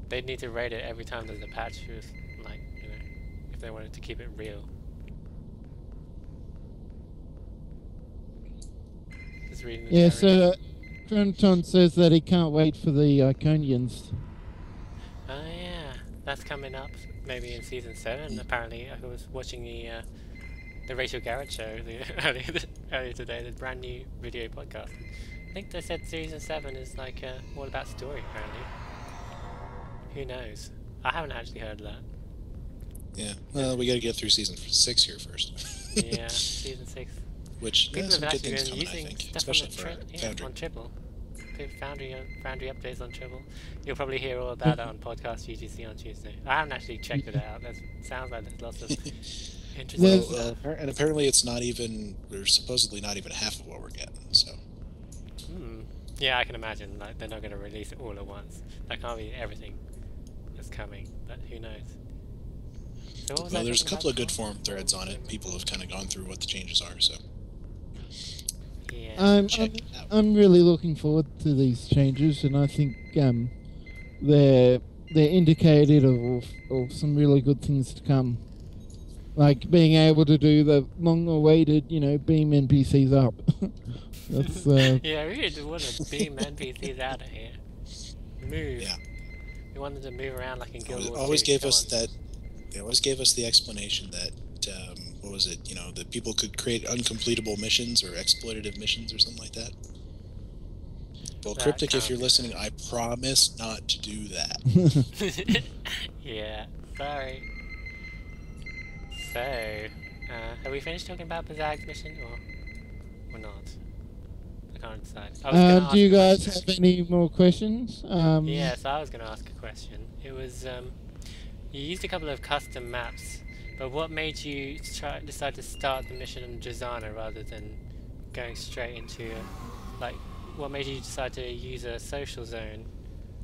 They'd need to rate it every time there's a patch, like, if they wanted to keep it real. Just reading the
so Trenton says that he can't wait for the Iconians.
Oh yeah, that's coming up maybe in season 7. Apparently, I was watching the Rachel Garrett show earlier today, the brand new video podcast. I think they said season 7 is like all about story. Apparently, who knows? I haven't actually heard of that.
Yeah, well, we got to get through season 6 here first.
Yeah, season 6.
Which
people have actually been using
think,
stuff on Triple. Foundry updates on Triple. You'll probably hear all about it on Podcast UGC on Tuesday. I haven't actually checked it out. That sounds like there's lots of interesting stuff.
And apparently it's not even, or supposedly not even half of what we're getting, so.
Yeah, I can imagine. Like, they're not going to release it all at once. That can't be everything that's coming, but who knows. So what was
there's a couple of good forum threads on it. People have kind of gone through what the changes are, so.
Yeah.
I'm really looking forward to these changes, and I think they're indicative of some really good things to come, like being able to do the long-awaited, beam NPCs up. That's
Yeah, we really want to beam NPCs out of here. Move.
Yeah.
We wanted to move around like in Guild Wars 2.
Always gave us that. They always gave us the explanation that what was it? That people could create uncompletable missions or exploitative missions or something like that. Well,
That
Cryptic, if
can't
you're
be
listening, I promise not to do that.
Yeah, sorry. So, have we finished talking about Bazag's mission, or not? I can't decide. I was gonna ask
do you
a
guys
question.
have any more questions?
Yes, I was going to ask a question. It was, you used a couple of custom maps, but what made you decide to start the mission in Drogyn rather than going straight into, what made you decide to use a social zone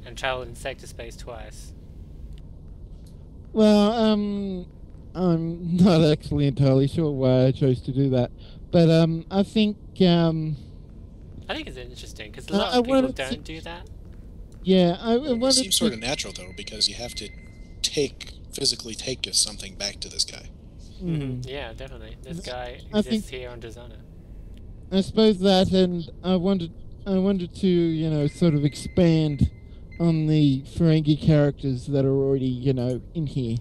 and travel in sector space twice?
Well, I'm not actually entirely sure why I chose to do that, but I think
I think it's interesting, because a lot of people don't do that.
yeah, I
It
wanted
seems
to.
sort of natural though, because you have to physically take something back to this guy.
Yeah, definitely. This guy
I
exists
think-
here on Drogyn.
I suppose that, and I wanted to, sort of expand on the Ferengi characters that are already, in here.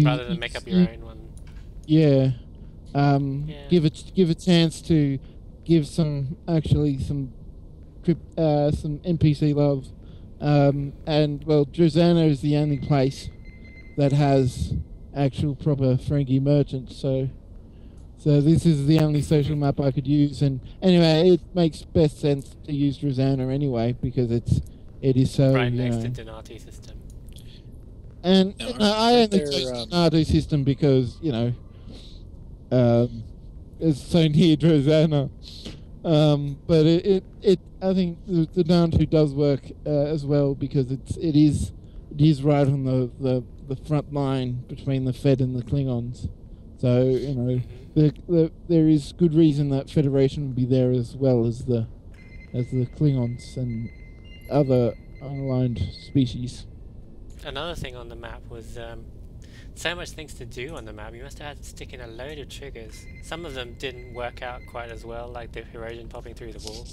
Rather than make up your own one.
Yeah.
Yeah.
Give a chance to give some NPC love. And well, Drogyn is the only place that has actual proper Ferengi merchants, so this is the only social map I could use, and anyway, it makes best sense to use Drogyn anyway, because it is so,
Right next to Donati system.
And
Now,
I
aren't
only
there,
chose the Nardo system because, it's so near Drogyn. But I think the Nardo does work as well, because it is right on the front line between the Fed and the Klingons. So, there is good reason that Federation would be there as well as the Klingons and other unaligned species.
Another thing on the map was so much things to do on the map. You must have had to stick in a load of triggers. Some of them didn't work out quite as well, like the erosion popping through the wall.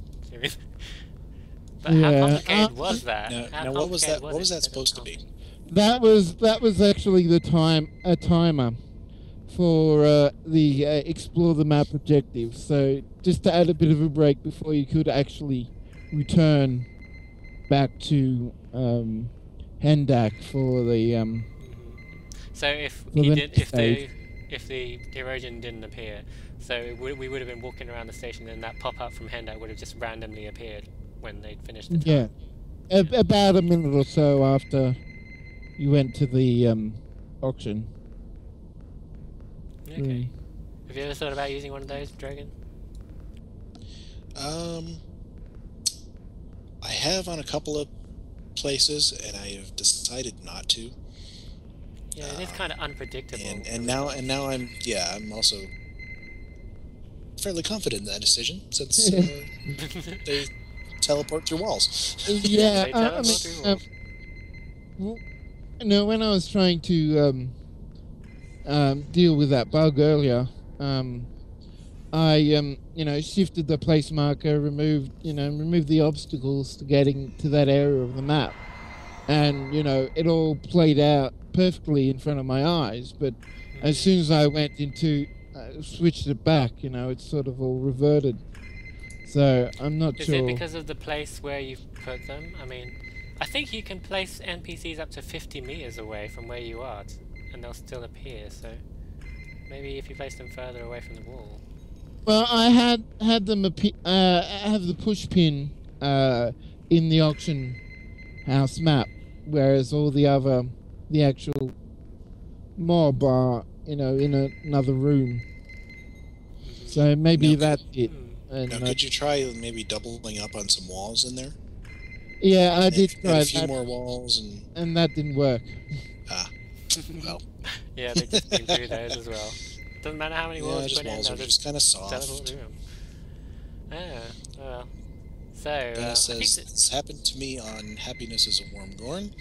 But how complicated was that?
Now what was that? What was that supposed to be?
That was actually a timer for the explore the map objective. So just to add a bit of a break before you could actually return back to Hendak for the
So if the erosion didn't appear, so we would have been walking around the station, and that pop up from Hendak would have just randomly appeared when they'd finished the time.
Yeah, about a minute or so after you went to the auction.
Okay. Have you ever thought about using one of those, Drogyn?
I have on a couple of places, and I have decided not to.
Yeah, it is kind of unpredictable.
And now I'm also fairly confident in that decision, since they teleport through walls.
Yeah,
They teleport through walls.
when I was trying to deal with that bug earlier, I shifted the place marker, removed the obstacles to getting to that area of the map, and it all played out perfectly in front of my eyes. But as soon as I went into switched it back, it's sort of all reverted. So I'm not sure.
Is it because of the place where you've put them? I mean, I think you can place NPCs up to 50 meters away from where you are, and they'll still appear. So maybe if you place them further away from the wall.
Well, I had them have the push pin in the auction house map, whereas all the actual mob are in another room. So maybe that's it. And
Now, could you try maybe doubling up on some walls in there?
Yeah, I did
And
try
a few
that,
more walls,
and that didn't work.
Well,
Yeah, they've just been through those as well. Doesn't matter how many walls you
just
put in,
walls
they'll
are just kind of soft.
teleport through them. Oh, well. So,
Dennis says, this happened to me on Happiness is a Warm Gorn,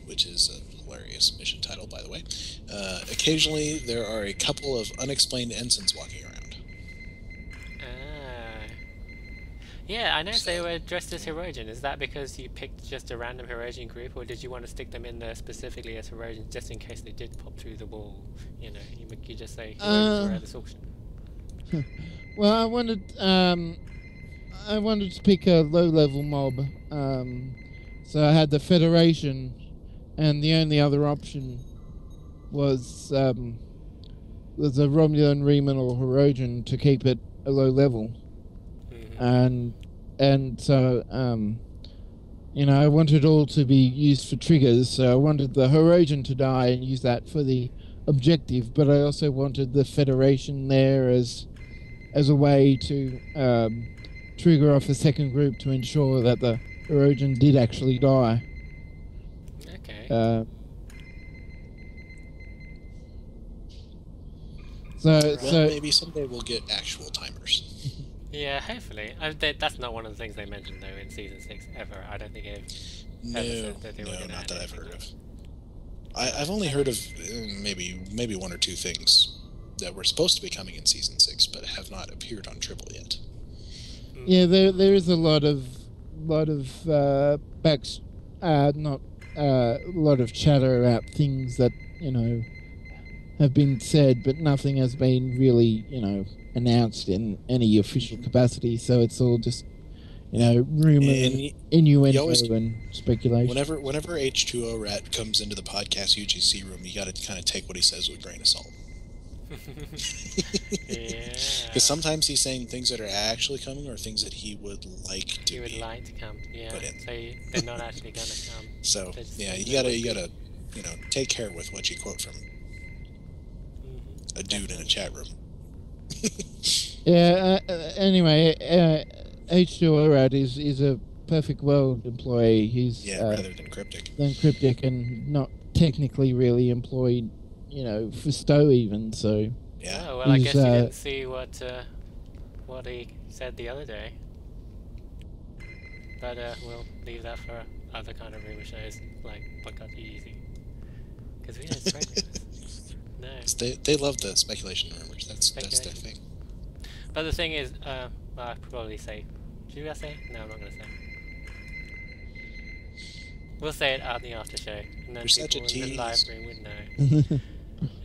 which is a hilarious mission title, by the way. Occasionally, there are a couple of unexplained ensigns walking around.
Yeah, I noticed they were dressed as Hirogen. Is that because you picked just a random Hirogen group, or did you want to stick them in there specifically as Hirogen, just in case they did pop through the wall? You know, you just say Hirogens were at this auction.
Well, I wanted to pick a low-level mob, so I had the Federation, and the only other option was a Romulan, Riemann, or Hirogen to keep it a low level. And so, you know, I wanted all to be used for triggers, so I wanted the Hirogen to die and use that for the objective, but I also wanted the Federation there as a way to trigger off a second group to ensure that the Hirogen did actually die.
Okay.
So
maybe someday we'll get actual timers.
Yeah, hopefully. That's not one of the things they mentioned, though, in Season 6, ever. I don't think they've ever said that they were going to
not that I've heard of.
Like
I've only heard of maybe one or two things that were supposed to be coming in Season 6, but have not appeared on Tribble yet.
Yeah, there is a lot of lot of chatter about things that, you know, have been said, but nothing has been really, you know, announced in any official capacity. So it's all just, you know, rumor, and innuendo, and speculation.
Whenever H2O Rat comes into the podcast UGC room, you got to kind of take what he says with a grain of salt.
Yeah.
Because sometimes he's saying things that are actually coming, or things that he would like to.
He would like to come, yeah.
Put in.
So they're not actually gonna come.
So yeah, you gotta you know, take care with what you quote from a dude in a chat room.
Yeah. Anyway, H2O Rat is a perfect world employee. He's
rather than Cryptic.
And not technically really employed, you know, for Stowe even. So
yeah.
Oh, well, I guess you didn't see what he said the other day. But we'll leave that for other kind of rumor shows like Podcast Easy, because we don't spread rumors. No.
They love the speculation rumors. That's their thing.
But the thing is, I'd probably say. Should I say? No, I'm not going to say. We'll say it at the after show, and then people in the live room would know.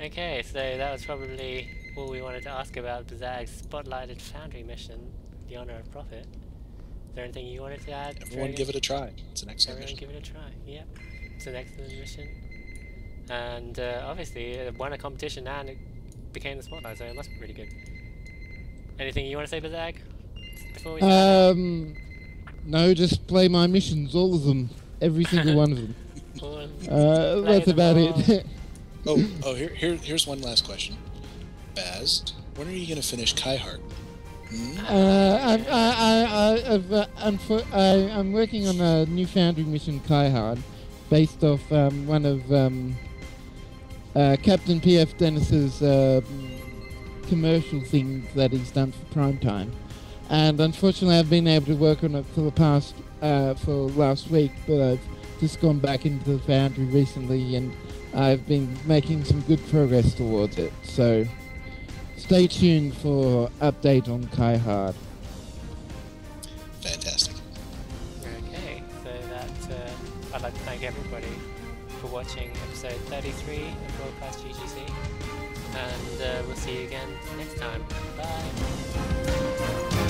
Okay, so that was probably all we wanted to ask about Bazag's spotlighted Foundry mission, the Honor of Profit. Is there anything you wanted to add?
Everyone give it a try. It's an excellent mission.
Everyone give it a try, yep. It's an excellent mission. And obviously it won a competition and it became the spotlight, so it must be pretty good. Anything you want to say, Bazag? Before we
no, just play my missions, all of them. Every single one of them. That's about it.
Here's one last question. Baz, when are you going to finish Kaihart?
I'm working on a new Foundry mission, Kaihard, based off one of CaptPFDennis's commercial things that he's done for Primetime. And unfortunately, I've been able to work on it for last week, but I've just gone back into the Foundry recently, and I've been making some good progress towards it. So stay tuned for update on Kaihard.
Fantastic.
Okay, so that I'd like to thank everybody for watching episode 33 of Broadcast UGC, and we'll see you again next time. Bye.